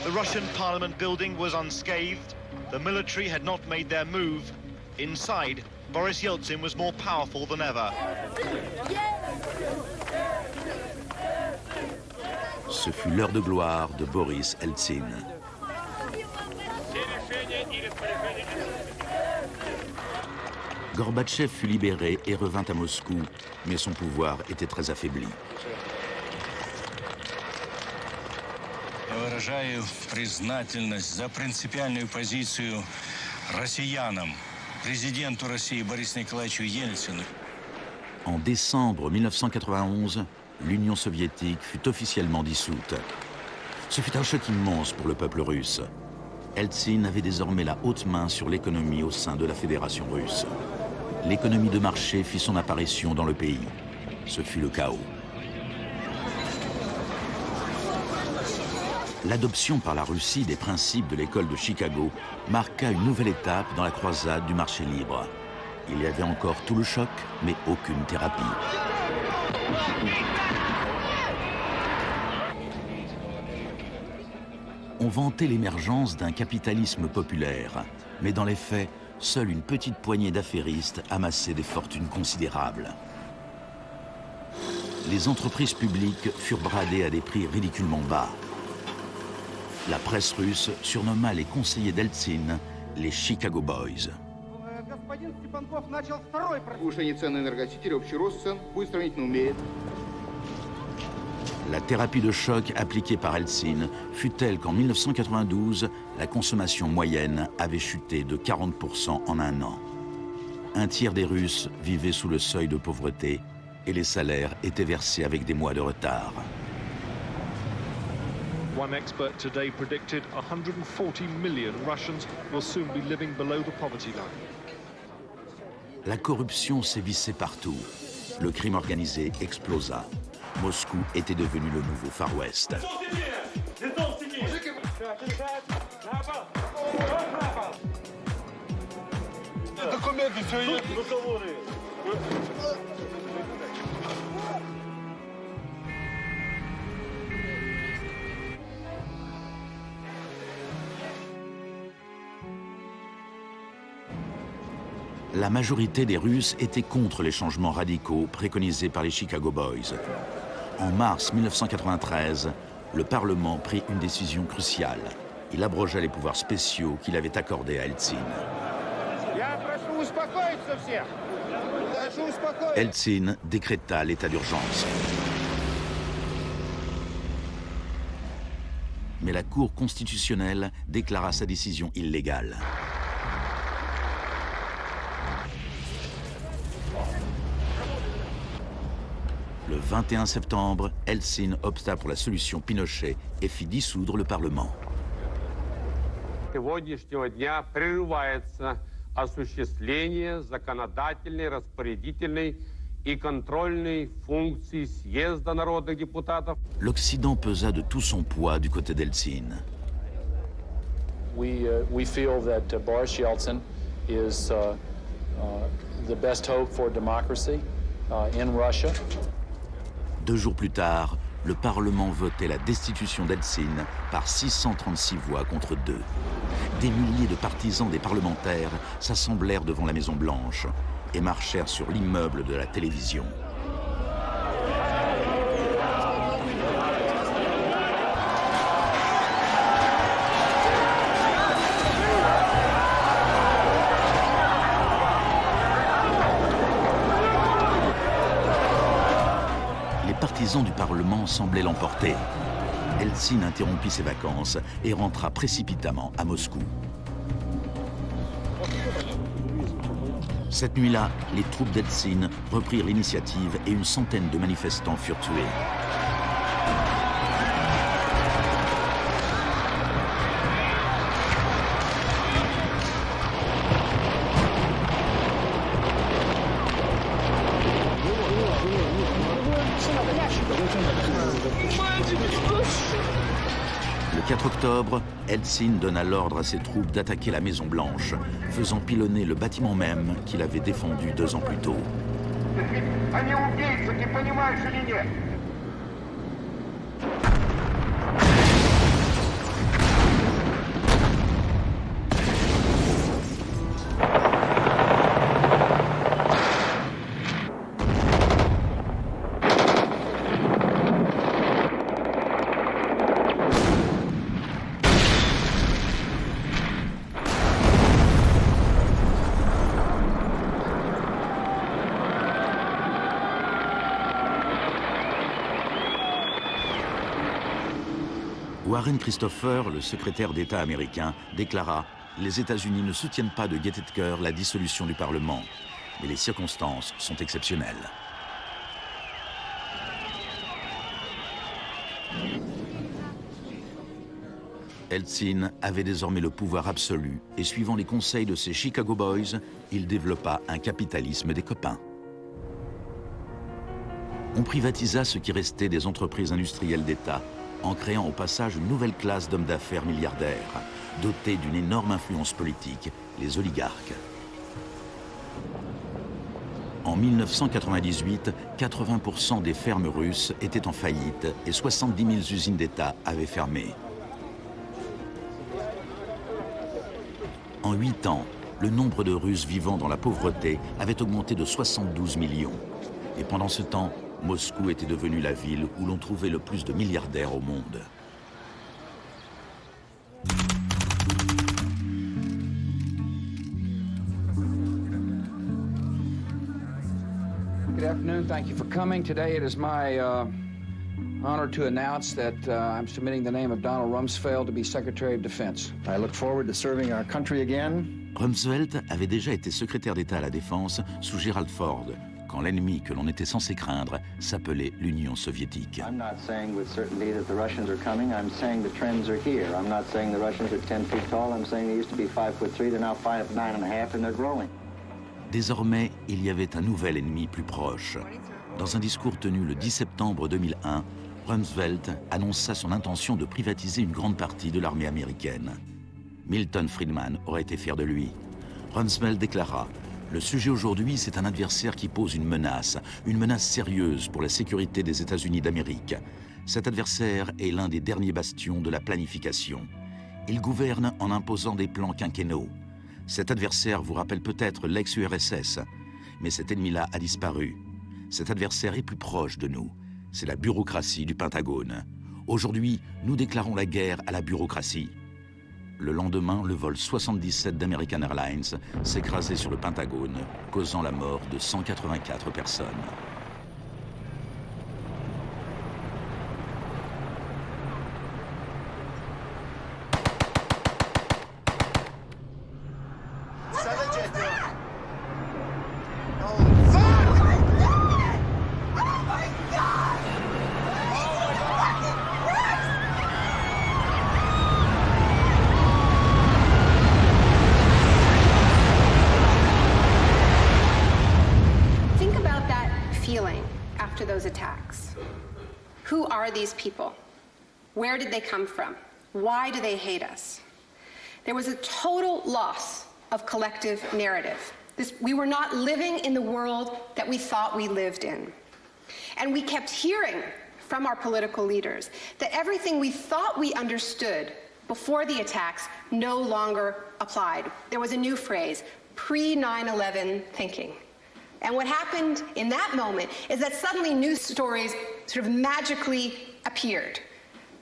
The Russian parliament building was unscathed. The military had not made their move. Inside, Boris Yeltsin was more powerful than ever. Ce fut l'heure de gloire de Boris Eltsine. Gorbatchev fut libéré et revint à Moscou, mais son pouvoir était très affaibli. Я выражаю признательность за принципиальную позицию россиянам, президенту России Борису Николаевичу Ельцину. En décembre 1991, l'Union soviétique fut officiellement dissoute. Ce fut un choc immense pour le peuple russe. Eltsine avait désormais la haute main sur l'économie au sein de la Fédération russe. L'économie de marché fit son apparition dans le pays. Ce fut le chaos. L'adoption par la Russie des principes de l'école de Chicago marqua une nouvelle étape dans la croisade du marché libre. Il y avait encore tout le choc, mais aucune thérapie. On vantait l'émergence d'un capitalisme populaire, mais dans les faits, seule une petite poignée d'affairistes amassait des fortunes considérables. Les entreprises publiques furent bradées à des prix ridiculement bas. La presse russe surnomma les conseillers d'Eltsine les Chicago Boys. La thérapie de choc appliquée par Eltsine fut telle qu'en 1992, la consommation moyenne avait chuté de 40% en un an. Un tiers des Russes vivaient sous le seuil de pauvreté et les salaires étaient versés avec des mois de retard. One expert today predicted 140 million Russians will soon be living below the poverty line. La corruption sévissait partout. Le crime organisé explosa. Moscou était devenu le nouveau Far West. La majorité des Russes était contre les changements radicaux préconisés par les Chicago Boys. En mars 1993, le Parlement prit une décision cruciale. Il abrogea les pouvoirs spéciaux qu'il avait accordés à Eltsine. Eltsine décréta l'état d'urgence. Mais la Cour constitutionnelle déclara sa décision illégale. Le 21 septembre, Eltsine opta pour la solution Pinochet et fit dissoudre le Parlement. Сегодняшнего дня прерывается осуществление законодательной, распорядительной и контрольной функций съезда народных депутатов. L'Occident pesa de tout son poids du côté d'Eltsine. We feel that Boris Yeltsin is the best hope for democracy in Russia. 2 jours plus tard, le Parlement votait la destitution d'Eltsine par 636 voix contre 2. Des milliers de partisans des parlementaires s'assemblèrent devant la Maison-Blanche et marchèrent sur l'immeuble de la télévision. Les partisans du Parlement semblaient l'emporter. Eltsine interrompit ses vacances et rentra précipitamment à Moscou. Cette nuit-là, les troupes d'Eltsine reprirent l'initiative et une centaine de manifestants furent tués. 4 octobre, Eltsine donna l'ordre à ses troupes d'attaquer la Maison-Blanche, faisant pilonner le bâtiment même qu'il avait défendu 2 ans plus tôt. Warren Christopher, le secrétaire d'État américain, déclara « Les États-Unis ne soutiennent pas de gaieté de cœur la dissolution du Parlement, mais les circonstances sont exceptionnelles. » Eltsine avait désormais le pouvoir absolu et suivant les conseils de ses Chicago Boys, il développa un capitalisme des copains. On privatisa ce qui restait des entreprises industrielles d'État en créant au passage une nouvelle classe d'hommes d'affaires milliardaires, dotés d'une énorme influence politique, les oligarques. En 1998, 80% des fermes russes étaient en faillite et 70 000 usines d'État avaient fermé. En 8 ans, le nombre de Russes vivant dans la pauvreté avait augmenté de 72 millions. Et pendant ce temps, Moscou était devenue la ville où l'on trouvait le plus de milliardaires au monde. Good afternoon. Thank you for coming. Today it is my honor to announce that I'm submitting the name of Donald Rumsfeld to be Secretary of Defense. I look forward to serving our country again. Rumsfeld avait déjà été secrétaire d'État à la Défense sous Gerald Ford, quand l'ennemi que l'on était censé craindre s'appelait l'Union soviétique. I'm not saying with certainty that the Russians are coming. I'm saying the trends are here. I'm not saying the Russians are 10 feet tall. I'm saying they used to be 5'3". They're now 5'9.5", and they're growing. Désormais, il y avait un nouvel ennemi plus proche. Dans un discours tenu le 10 septembre 2001, Rumsfeld annonça son intention de privatiser une grande partie de l'armée américaine. Milton Friedman aurait été fier de lui. Rumsfeld déclara « Le sujet aujourd'hui, c'est un adversaire qui pose une menace sérieuse pour la sécurité des États-Unis d'Amérique. Cet adversaire est l'un des derniers bastions de la planification. Il gouverne en imposant des plans quinquennaux. Cet adversaire vous rappelle peut-être l'ex-URSS, mais cet ennemi-là a disparu. Cet adversaire est plus proche de nous. C'est la bureaucratie du Pentagone. Aujourd'hui, nous déclarons la guerre à la bureaucratie. » Le lendemain, le vol 77 d'American Airlines s'écrasait sur le Pentagone, causant la mort de 184 personnes. Attacks. Who are these people? Where did they come from? Why do they hate us? There was a total loss of collective narrative. We were not living in the world that we thought we lived in. And we kept hearing from our political leaders that everything we thought we understood before the attacks no longer applied. There was a new phrase, pre-9/11 thinking. And what happened in that moment is that suddenly news stories sort of magically appeared.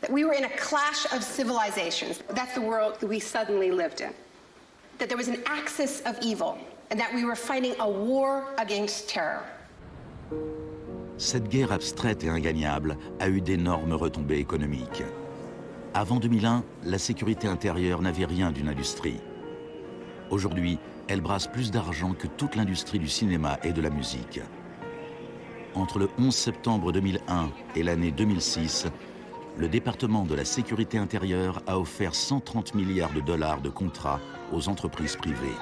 That we were in a clash of civilizations. That's the world that we suddenly lived in. That there was an axis of evil, and that we were fighting a war against terror. Cette guerre abstraite et ingagnable a eu d'énormes retombées économiques. Avant 2001, la sécurité intérieure n'avait rien d'une industrie. Aujourd'hui, elle brasse plus d'argent que toute l'industrie du cinéma et de la musique. Entre le 11 septembre 2001 et l'année 2006, le département de la sécurité intérieure a offert 130 milliards de dollars de contrats aux entreprises privées.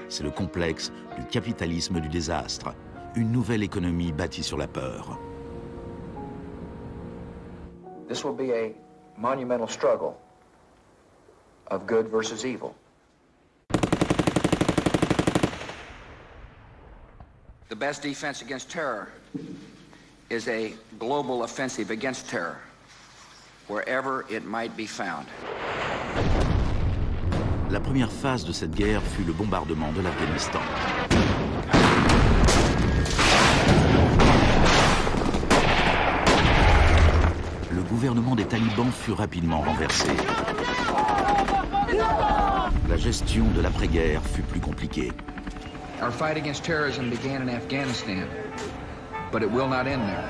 C'est le complexe du capitalisme du désastre, une nouvelle économie bâtie sur la peur. This will be monumental struggle of good versus evil. The best defense against terror is a global offensive against terror, wherever it might be found. La première phase de cette guerre fut le bombardement de l'Afghanistan. Le gouvernement des talibans fut rapidement renversé. La gestion de l'après-guerre fut plus compliquée. Our fight against terrorism began in Afghanistan, but it will not end there.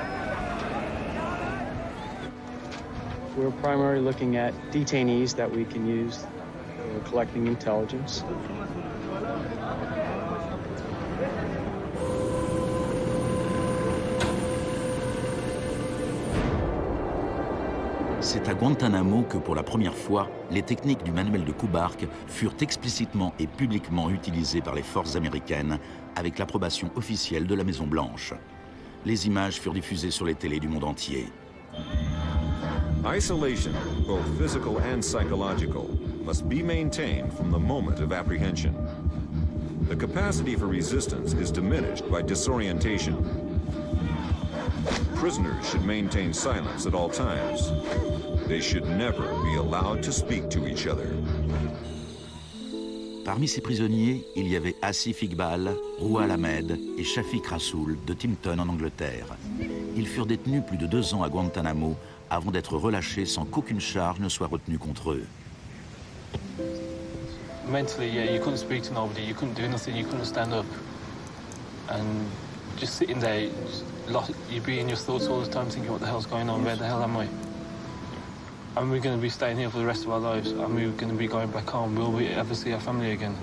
We're primarily looking at detainees that we can use. We're collecting intelligence. C'est à Guantanamo que pour la première fois, les techniques du manuel de Kubark furent explicitement et publiquement utilisées par les forces américaines avec l'approbation officielle de la Maison-Blanche. Les images furent diffusées sur les télés du monde entier. Isolation, both physical and psychological, must be maintained from the moment of apprehension. The capacity for resistance is diminished by disorientation. Prisoners should maintain silence at all times. They should never be allowed to speak to each other. Parmi ces prisonniers, il y avait Asif Iqbal, Rouhal Ahmed et Shafiq Rasool de Timpton en Angleterre. Ils furent détenus plus de 2 ans à Guantanamo avant d'être relâchés sans qu'aucune charge ne soit retenue contre eux. Mentally, yeah, you couldn't speak to nobody, you couldn't do nothing, you couldn't stand up. And just sitting there, you'd be in your thoughts all the time thinking, what the hell's going on, where the hell am I? Are we going to be staying here for the rest of our lives? Are we going to be going back home? Will we ever see our family again?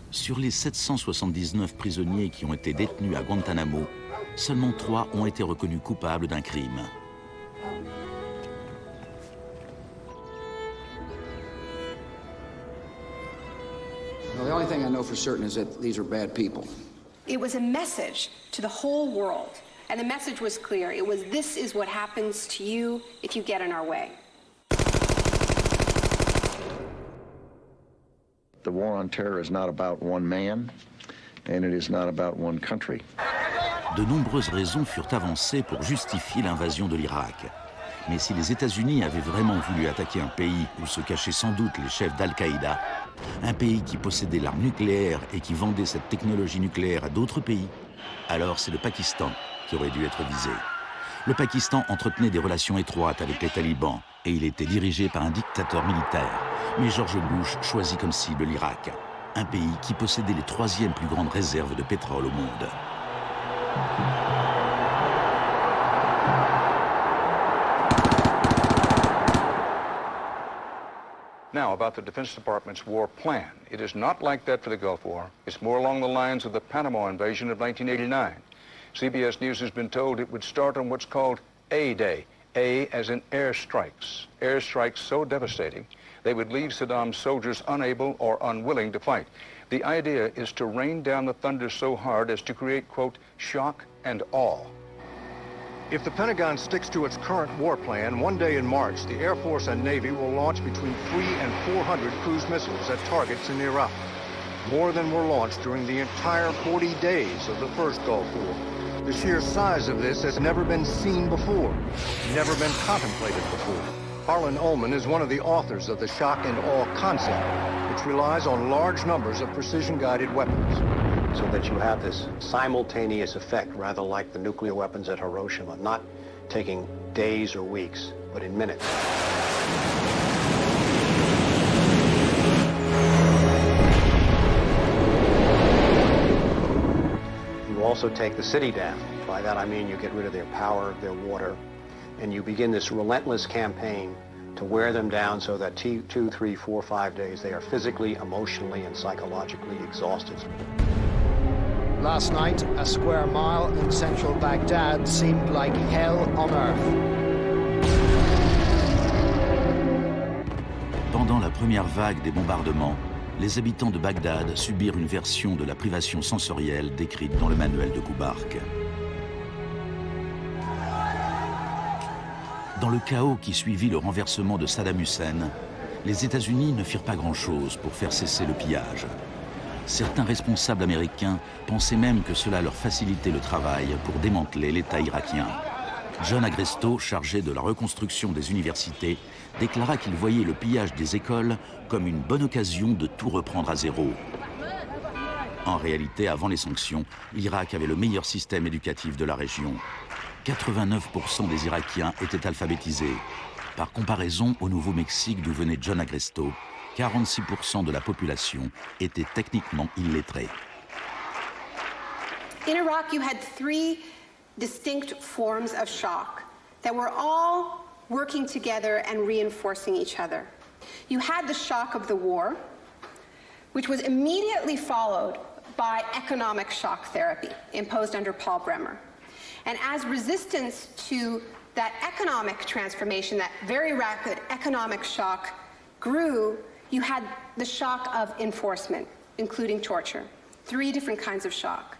Sur les 779 prisonniers qui ont été détenus à Guantanamo, seulement 3 ont été reconnus coupables d'un crime. Well, the only thing I know for certain is that these are bad people. It was a message to the whole world, and the message was clear. It was, this is what happens to you if you get in our way. The war on terror is not about one man, and it is not about one country. De nombreuses raisons furent avancées pour justifier l'invasion de l'Irak. Mais si les États-Unis avaient vraiment voulu attaquer un pays où se cachaient sans doute les chefs d'Al-Qaïda, un pays qui possédait l'arme nucléaire et qui vendait cette technologie nucléaire à d'autres pays, alors c'est le Pakistan qui aurait dû être visé. Le Pakistan entretenait des relations étroites avec les talibans et il était dirigé par un dictateur militaire. Mais George Bush choisit comme cible l'Irak, un pays qui possédait les 3e plus grandes réserves de pétrole au monde. Now, about the Defense Department's war plan. It is not like that for the Gulf War. It's more along the lines of the Panama invasion of 1989. CBS News has been told it would start on what's called A-Day. A as in airstrikes. Airstrikes so devastating, they would leave Saddam's soldiers unable or unwilling to fight. The idea is to rain down the thunder so hard as to create, quote, shock and awe. If the Pentagon sticks to its current war plan, one day in March, the Air Force and Navy will launch between 300 and 400 cruise missiles at targets in Iraq. More than were launched during the entire 40 days of the first Gulf War. The sheer size of this has never been seen before, never been contemplated before. Harlan Ullman is one of the authors of the shock and awe concept, which relies on large numbers of precision-guided weapons. So that you have this simultaneous effect, rather like the nuclear weapons at Hiroshima, not taking days or weeks, but in minutes. You also take the city down. By that I mean you get rid of their power, their water, and you begin this relentless campaign to wear them down so that 2, 3, 4, 5 days they are physically, emotionally, and psychologically exhausted. Last night, a square mile in central Baghdad seemed like hell on earth. Pendant la première vague des bombardements, les habitants de Bagdad subirent une version de la privation sensorielle décrite dans le manuel de Kubark. Dans le chaos qui suivit le renversement de Saddam Hussein, les États-Unis ne firent pas grand-chose pour faire cesser le pillage. Certains responsables américains pensaient même que cela leur facilitait le travail pour démanteler l'État irakien. John Agresto, chargé de la reconstruction des universités, déclara qu'il voyait le pillage des écoles comme une bonne occasion de tout reprendre à zéro. En réalité, avant les sanctions, l'Irak avait le meilleur système éducatif de la région. 89% des Irakiens étaient alphabétisés. Par comparaison au Nouveau-Mexique d'où venait John Agresto, 46% de la population était techniquement illettrée. In Iraq, you had three distinct forms of shock that were all working together and reinforcing each other. You had the shock of the war, which was immediately followed by economic shock therapy imposed under Paul Bremer. And as resistance to that economic transformation, that very rapid economic shock grew, you had the shock of enforcement, including torture. Three different kinds of shock.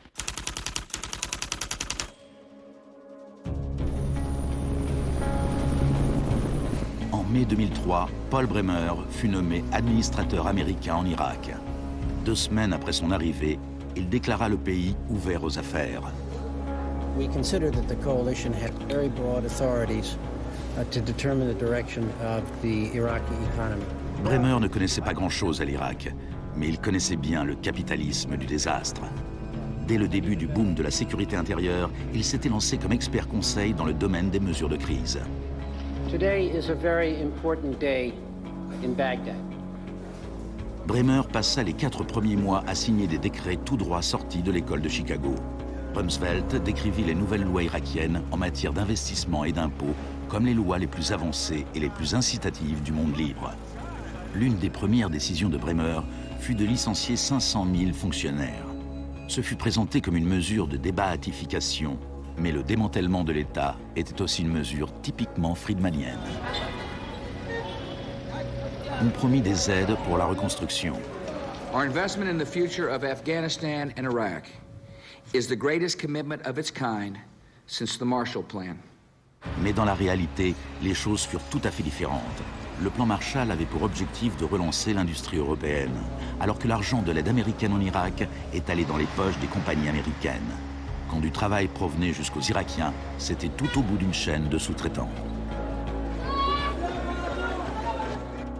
En mai 2003, Paul Bremer fut nommé administrateur américain en Irak. 2 semaines après son arrivée, il déclara le pays ouvert aux affaires. We consider that the coalition had very broad authorities to determine the direction of the Iraqi economy. Bremer ne connaissait pas grand-chose à l'Irak, mais il connaissait bien le capitalisme du désastre. Dès le début du boom de la sécurité intérieure, il s'était lancé comme expert conseil dans le domaine des mesures de crise. Today is a very important day in Baghdad. Bremer passa les 4 premiers mois à signer des décrets tout droit sortis de l'école de Chicago. Rumsfeld décrivit les nouvelles lois irakiennes en matière d'investissement et d'impôts comme les lois les plus avancées et les plus incitatives du monde libre. L'une des premières décisions de Bremer fut de licencier 500 000 fonctionnaires. Ce fut présenté comme une mesure de débahatification, mais le démantèlement de l'État était aussi une mesure typiquement friedmanienne. On promit des aides pour la reconstruction. Our investment in the future of Afghanistan and Iraq is the greatest commitment of its kind since the Marshall Plan. Mais dans la réalité, les choses furent tout à fait différentes. Le plan Marshall avait pour objectif de relancer l'industrie européenne, alors que l'argent de l'aide américaine en Irak est allé dans les poches des compagnies américaines. Quand du travail provenait jusqu'aux Irakiens, c'était tout au bout d'une chaîne de sous-traitants.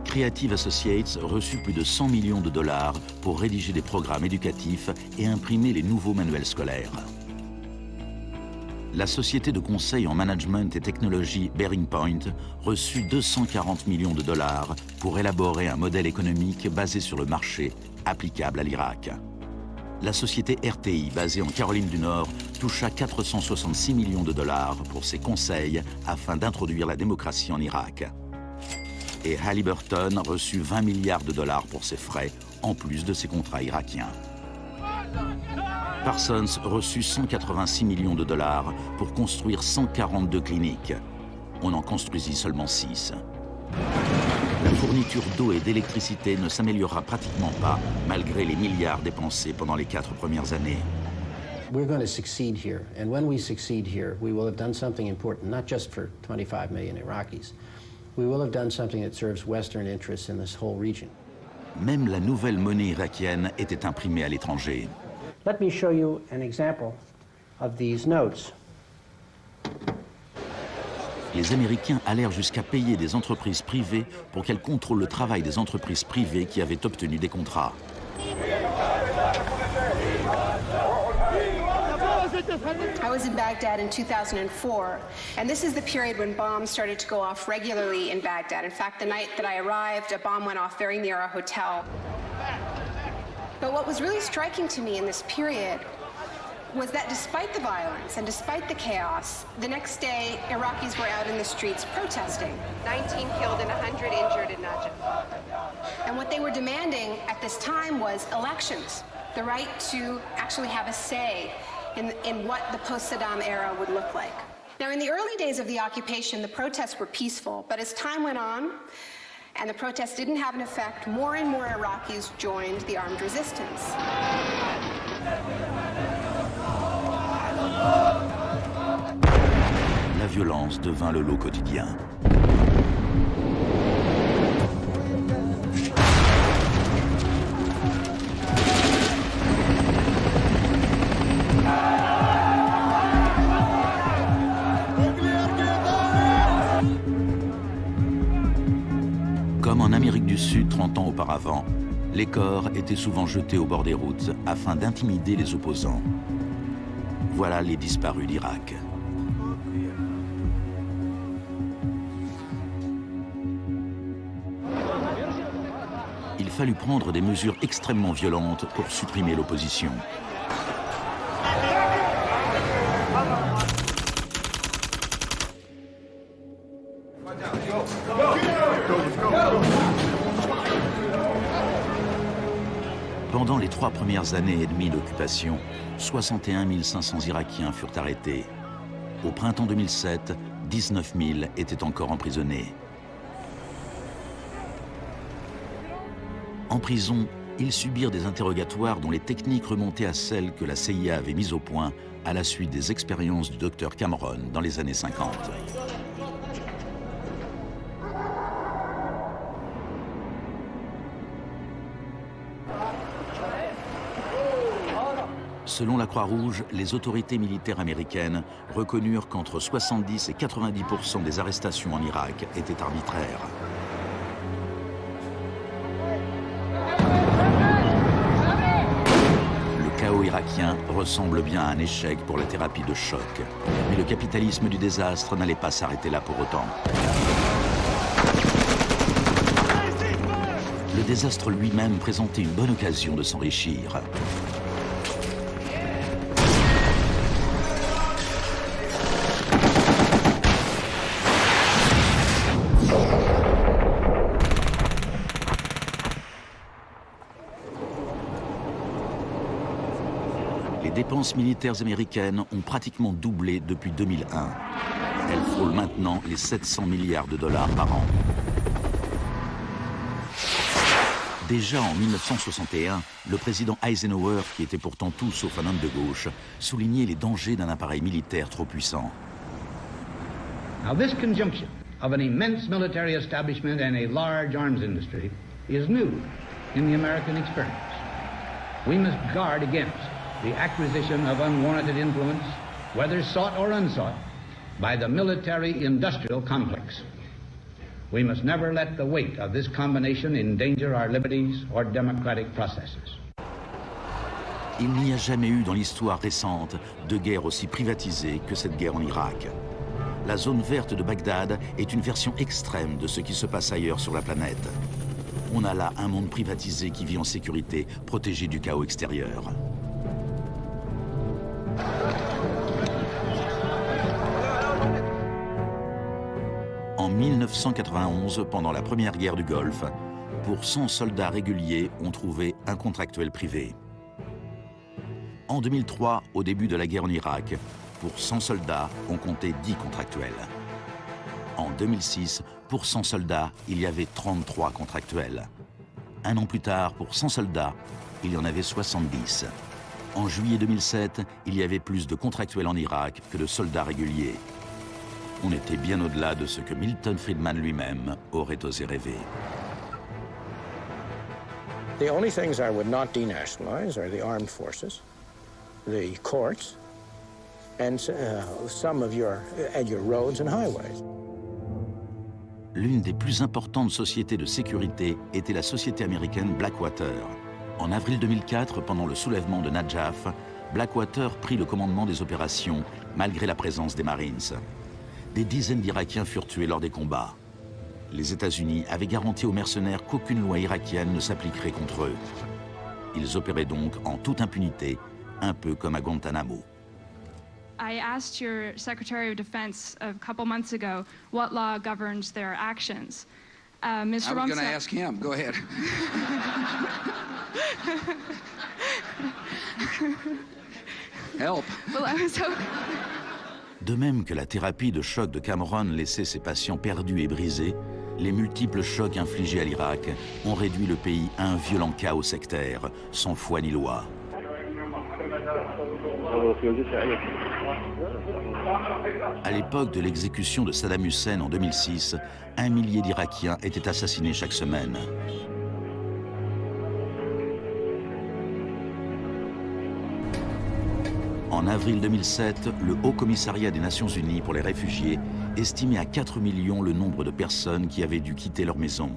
Creative Associates reçut plus de 100 millions de dollars pour rédiger des programmes éducatifs et imprimer les nouveaux manuels scolaires. La société de conseil en management et technologie Bearing Point reçut 240 millions de dollars pour élaborer un modèle économique basé sur le marché applicable à l'Irak. La société RTI, basée en Caroline du Nord, toucha 466 millions de dollars pour ses conseils afin d'introduire la démocratie en Irak. Et Halliburton reçut 20 milliards de dollars pour ses frais, en plus de ses contrats irakiens. Parsons reçut 186 millions de dollars pour construire 142 cliniques. On en construisit seulement 6. La fourniture d'eau et d'électricité ne s'améliorera pratiquement pas, malgré les milliards dépensés pendant les 4 premières années. We're going to succeed here, and when we succeed here, we will have done something important, not just for 25 million Iraqis. We will have done something that serves Western interests in this whole region. Même la nouvelle monnaie irakienne était imprimée à l'étranger. Let me show you an example of these notes. Les Américains allèrent jusqu'à payer des entreprises privées pour qu'elles contrôlent le travail des entreprises privées qui avaient obtenu des contrats. I was in Baghdad in 2004, and this is the period when bombs started to go off regularly in Baghdad. In fact, the night that I arrived, a bomb went off very near our hotel. But what was really striking to me in this period was that despite the violence and despite the chaos, the next day, Iraqis were out in the streets protesting. 19 killed and 100 injured in Najaf. And what they were demanding at this time was elections, the right to actually have a say in what the post-Saddam era would look like. Now, in the early days of the occupation, the protests were peaceful, but as time went on, and the protests didn't have an effect, more and more Iraqis joined the armed resistance. La violence devint le lot quotidien. Comme en Amérique du Sud 30 ans auparavant, les corps étaient souvent jetés au bord des routes afin d'intimider les opposants. Voilà les disparus d'Irak. Il fallut prendre des mesures extrêmement violentes pour supprimer l'opposition. Pendant les 3 premières années et demie d'occupation, 61 500 Irakiens furent arrêtés. Au printemps 2007, 19 000 étaient encore emprisonnés. En prison, ils subirent des interrogatoires dont les techniques remontaient à celles que la CIA avait mises au point à la suite des expériences du docteur Cameron dans les années 50. Selon la Croix-Rouge, les autorités militaires américaines reconnurent qu'entre 70 et 90% des arrestations en Irak étaient arbitraires. Le chaos irakien ressemble bien à un échec pour la thérapie de choc. Mais le capitalisme du désastre n'allait pas s'arrêter là pour autant. Le désastre lui-même présentait une bonne occasion de s'enrichir. Les dépenses militaires américaines ont pratiquement doublé depuis 2001. Elles frôlent maintenant les 700 milliards de dollars par an. Déjà en 1961, le président Eisenhower, qui était pourtant tout sauf un homme de gauche, soulignait les dangers d'un appareil militaire trop puissant. Now this conjunction of an immense military establishment and a large arms industry is new in the American experience. We must guard against the acquisition of unwarranted influence, whether sought or unsought, by the military-industrial complex. We must never let the weight of this combination endanger our liberties or democratic processes. Il n'y a jamais eu dans l'histoire récente de guerre aussi privatisée que cette guerre en Irak. La zone verte de Bagdad est une version extrême de ce qui se passe ailleurs sur la planète. On a là un monde privatisé qui vit en sécurité, protégé du chaos extérieur. En 1991, pendant la première guerre du Golfe, pour 100 soldats réguliers, on trouvait un contractuel privé. En 2003, au début de la guerre en Irak, pour 100 soldats, on comptait 10 contractuels. En 2006, pour 100 soldats, il y avait 33 contractuels. Un an plus tard, pour 100 soldats, il y en avait 70. En juillet 2007, il y avait plus de contractuels en Irak que de soldats réguliers. On était bien au-delà de ce que Milton Friedman lui-même aurait osé rêver. The only things I would not denationalize are the armed forces, the courts, and some of your roads and highways. L'une des plus importantes sociétés de sécurité était la société américaine Blackwater. En avril 2004, pendant le soulèvement de Najaf, Blackwater prit le commandement des opérations malgré la présence des Marines. Des dizaines d'Irakiens furent tués lors des combats. Les États-Unis avaient garanti aux mercenaires qu'aucune loi irakienne ne s'appliquerait contre eux. Ils opéraient donc en toute impunité, un peu comme à Guantanamo. I asked your Secretary of Defense a couple months ago what law governs their actions. Mr. I was going to ask him. Go ahead. Help. Well, I was hoping... De même que la thérapie de choc de Cameron laissait ses patients perdus et brisés, les multiples chocs infligés à l'Irak ont réduit le pays à un violent chaos sectaire, sans foi ni loi. À l'époque de l'exécution de Saddam Hussein en 2006, 1 millier d'Irakiens étaient assassinés chaque semaine. En avril 2007, le Haut Commissariat des Nations Unies pour les réfugiés estimait à 4 millions le nombre de personnes qui avaient dû quitter leur maison.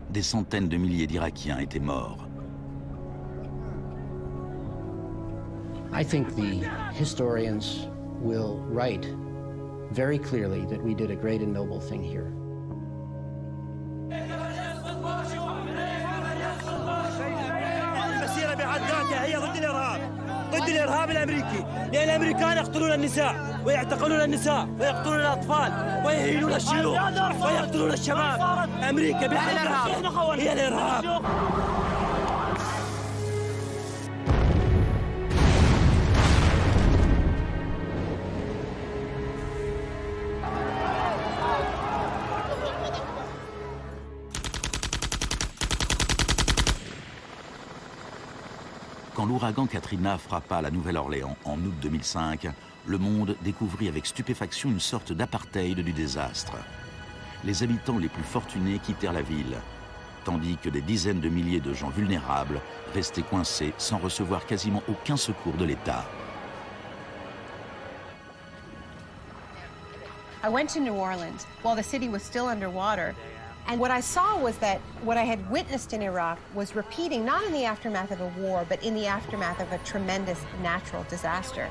Des centaines de milliers d'Irakiens étaient morts. I think the historians will write very clearly that we did a great and noble thing here. المسيرة بحد ذاتها هي ضد الإرهاب، ضد الإرهاب الأمريكي، لأن الأمريكان يقتلون النساء ويعتقلون النساء ويقتلون الأطفال ويهينون الشيوخ ويقتلون الشباب. أمريكا بحد ذاتها هي الإرهاب. Quand l'ouragan Katrina frappa la Nouvelle-Orléans en août 2005, le monde découvrit avec stupéfaction une sorte d'apartheid du désastre. Les habitants les plus fortunés quittèrent la ville, tandis que des dizaines de milliers de gens vulnérables restaient coincés sans recevoir quasiment aucun secours de l'État. I went to New Orleans while the city was still underwater. And what I saw was that what I had witnessed in Iraq was repeating, not in the aftermath of a war, but in the aftermath of a tremendous natural disaster.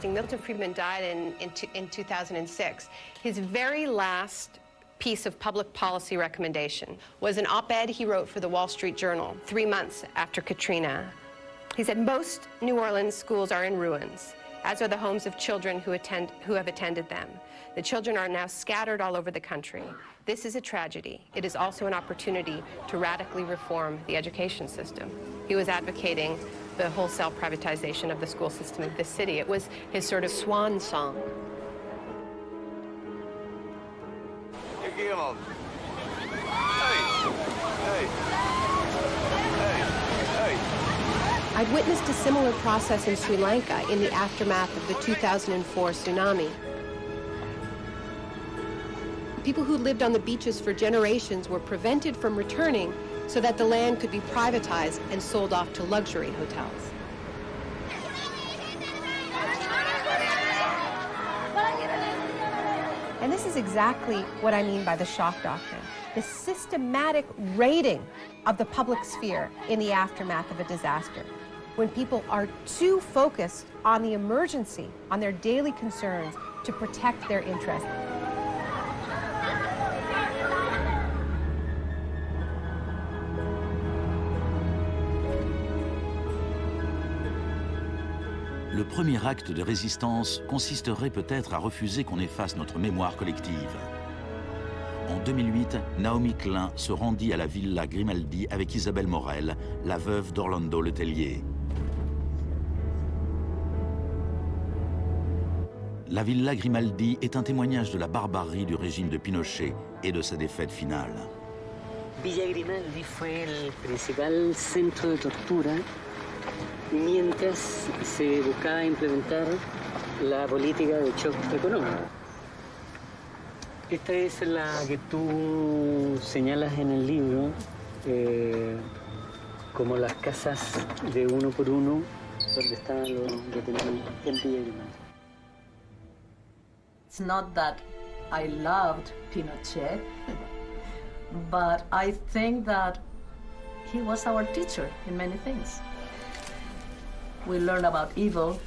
Milton Friedman died in 2006. His very last piece of public policy recommendation was an op-ed he wrote for the Wall Street Journal 3 months after Katrina. He said, most New Orleans schools are in ruins, as are the homes of children who have attended them. The children are now scattered all over the country. This is a tragedy. It is also an opportunity to radically reform the education system. He was advocating the wholesale privatization of the school system of this city. It was his sort of swan song. I'd witnessed a similar process in Sri Lanka in the aftermath of the 2004 tsunami. People who lived on the beaches for generations were prevented from returning so that the land could be privatized and sold off to luxury hotels. And this is exactly what I mean by the shock doctrine, the systematic raiding of the public sphere in the aftermath of a disaster. When people are too focused on the emergency, on their daily concerns, to protect their interests. Le premier acte de résistance consisterait peut-être à refuser qu'on efface notre mémoire collective. En 2008, Naomi Klein se rendit à la Villa Grimaldi avec Isabelle Morel, la veuve d'Orlando Letelier. La Villa Grimaldi est un témoignage de la barbarie du régime de Pinochet et de sa défaite finale. Villa Grimaldi fue el principal centro de tortura mientras se buscaba implementar la política de shock económico. Esta es la que tú señalas en el libro como las casas de uno por uno donde estaban los detenidos en Villa Grimaldi. It's not that I loved Pinochet, but I think that he was our teacher in many things. We learned about evil.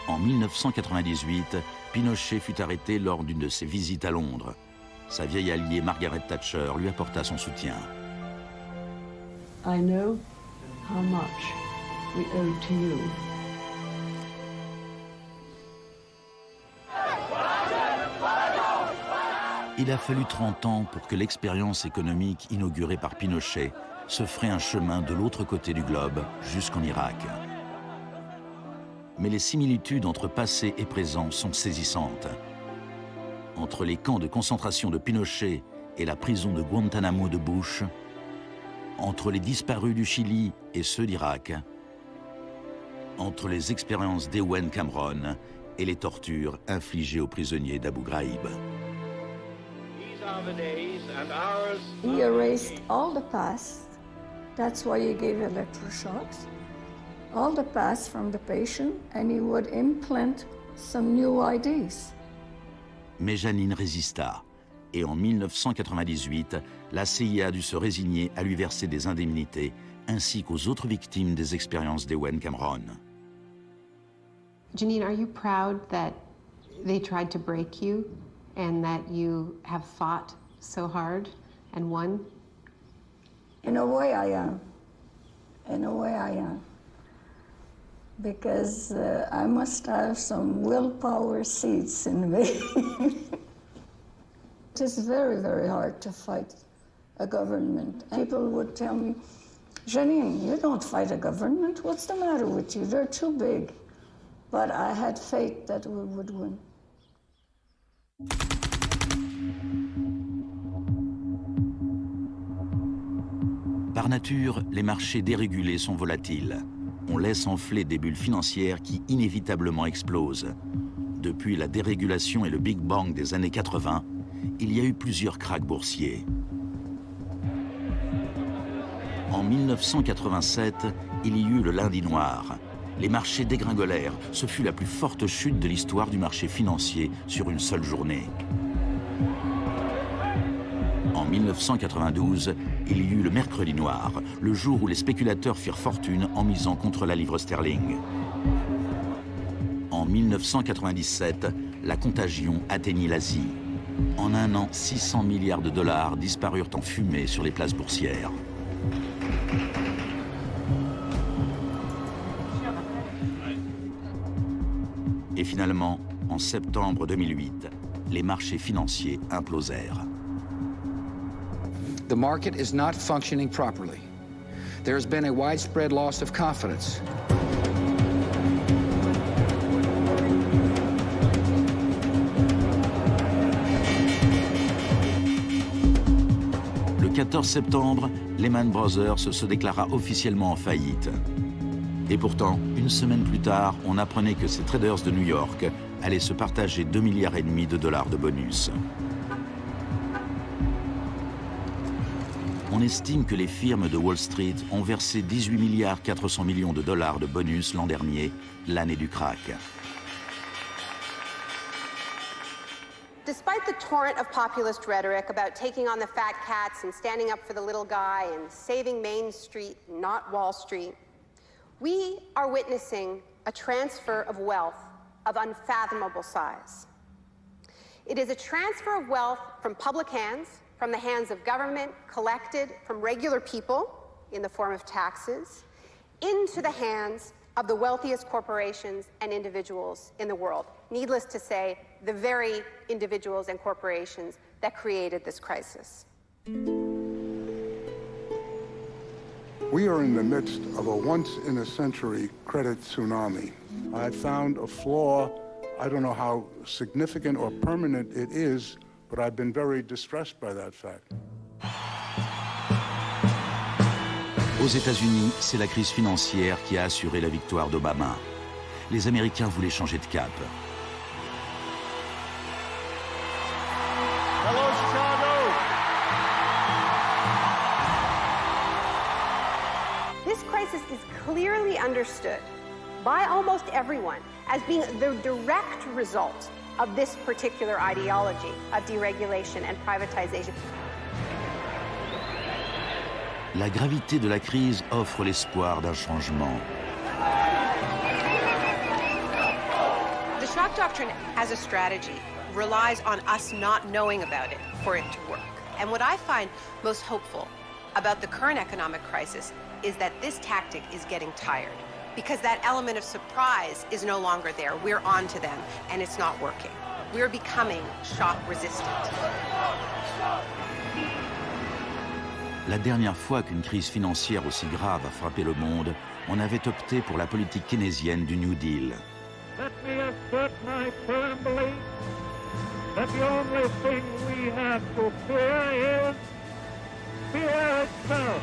En 1998, Pinochet fut arrêté lors d'une de ses visites à Londres. Sa vieille alliée Margaret Thatcher lui apporta son soutien. I know how much we owe to you. Il a fallu 30 ans pour que l'expérience économique inaugurée par Pinochet se fraye un chemin de l'autre côté du globe, jusqu'en Irak. Mais les similitudes entre passé et présent sont saisissantes. Entre les camps de concentration de Pinochet et la prison de Guantanamo de Bush, Entre les disparus du Chili et ceux d'Irak, entre les expériences d'Ewen Cameron et les tortures infligées aux prisonniers d'Abu Ghraib. He erased all the past. That's why he gave electroshocks. All the past from the patient, and he would implant some new ideas. Mais Janine résista. Et en 1998, la CIA a dû se résigner à lui verser des indemnités, ainsi qu'aux autres victimes des expériences d'Ewen Cameron. Janine, are you proud that they tried to break you and that you have fought so hard and won? In a way, I am. In a way, I am. Because I must have some willpower seeds in me. It is very, very hard to fight a government. People would tell me, Janine, you don't fight a government. What's the matter with you? They're too big. But I had faith that we would win. Par nature, les marchés dérégulés sont volatiles. On laisse enfler des bulles financières qui inévitablement explosent. Depuis la dérégulation et le Big Bang des années 80, il y a eu plusieurs krachs boursiers. En 1987, il y eut le lundi noir. Les marchés dégringolèrent. Ce fut la plus forte chute de l'histoire du marché financier sur une seule journée. En 1992, il y eut le mercredi noir, le jour où les spéculateurs firent fortune en misant contre la livre sterling. En 1997, la contagion atteignit l'Asie. En un an, 600 milliards de dollars disparurent en fumée sur les places boursières. Et finalement, en septembre 2008, les marchés financiers implosèrent. The market is not functioning properly. There has been a widespread loss of confidence. Le 14 septembre, Lehman Brothers se déclara officiellement en faillite. Et pourtant, une semaine plus tard, on apprenait que ces traders de New York allaient se partager 2,5 milliards de dollars de bonus. On estime que les firmes de Wall Street ont versé 18 milliards 400 millions de dollars de bonus l'an dernier, l'année du krach. Despite the torrent of populist rhetoric about taking on the fat cats and standing up for the little guy and saving Main Street, not Wall Street, we are witnessing a transfer of wealth of unfathomable size. It is a transfer of wealth from public hands, from the hands of government, collected from regular people in the form of taxes, into the hands of the wealthiest corporations and individuals in the world. Needless to say, the very individuals and corporations that created this crisis. We are in the midst of a once-in-a-century credit tsunami. I found a flaw. I don't know how significant or permanent it is, but I've been very distressed by that fact. Aux États-Unis, c'est la crise financière qui a assuré la victoire d'Obama. Les Américains voulaient changer de cap. Hello, Chicago! This crisis is clearly understood by almost everyone as being the direct result of this particular ideology of deregulation and privatization. La gravité de la crise offre l'espoir d'un changement. The shock doctrine as a strategy relies on us not knowing about it for it to work. And what I find most hopeful about the current economic crisis is that this tactic is getting tired, because that element of surprise is no longer there. We're on to them, and it's not working. We're becoming shock resistant. La dernière fois qu'une crise financière aussi grave a frappé le monde, on avait opté pour la politique keynésienne du New Deal. Let me assert my firm belief that the only thing we have to fear is fear itself.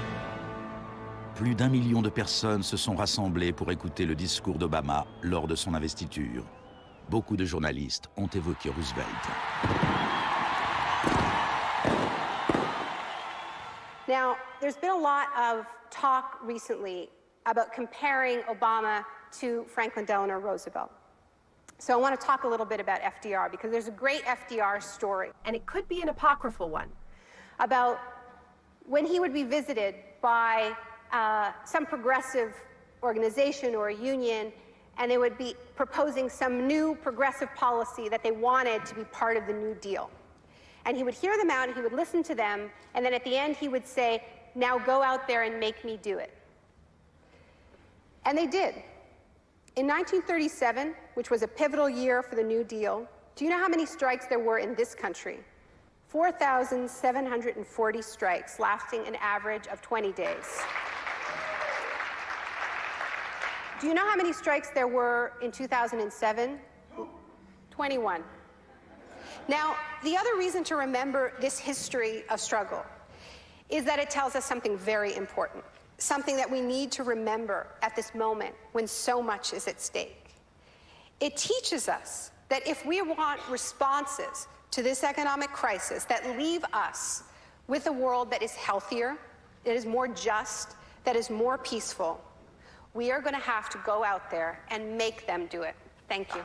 Plus d'1 million de personnes se sont rassemblées pour écouter le discours d'Obama lors de son investiture. Beaucoup de journalistes ont évoqué Roosevelt. Now, there's been a lot of talk recently about comparing Obama to Franklin Delano Roosevelt. So I want to talk a little bit about FDR because there's a great FDR story, and it could be an apocryphal one, about when he would be visited by some progressive organization or a union, and they would be proposing some new progressive policy that they wanted to be part of the New Deal. And he would hear them out, and he would listen to them, and then at the end he would say, now go out there and make me do it. And they did. In 1937, which was a pivotal year for the New Deal, do you know how many strikes there were in this country? 4,740 strikes, lasting an average of 20 days. Do you know how many strikes there were in 2007? 21. Now, the other reason to remember this history of struggle is that it tells us something very important, something that we need to remember at this moment when so much is at stake. It teaches us that if we want responses to this economic crisis that leave us with a world that is healthier, that is more just, that is more peaceful, we are going to have to go out there and make them do it. Thank you.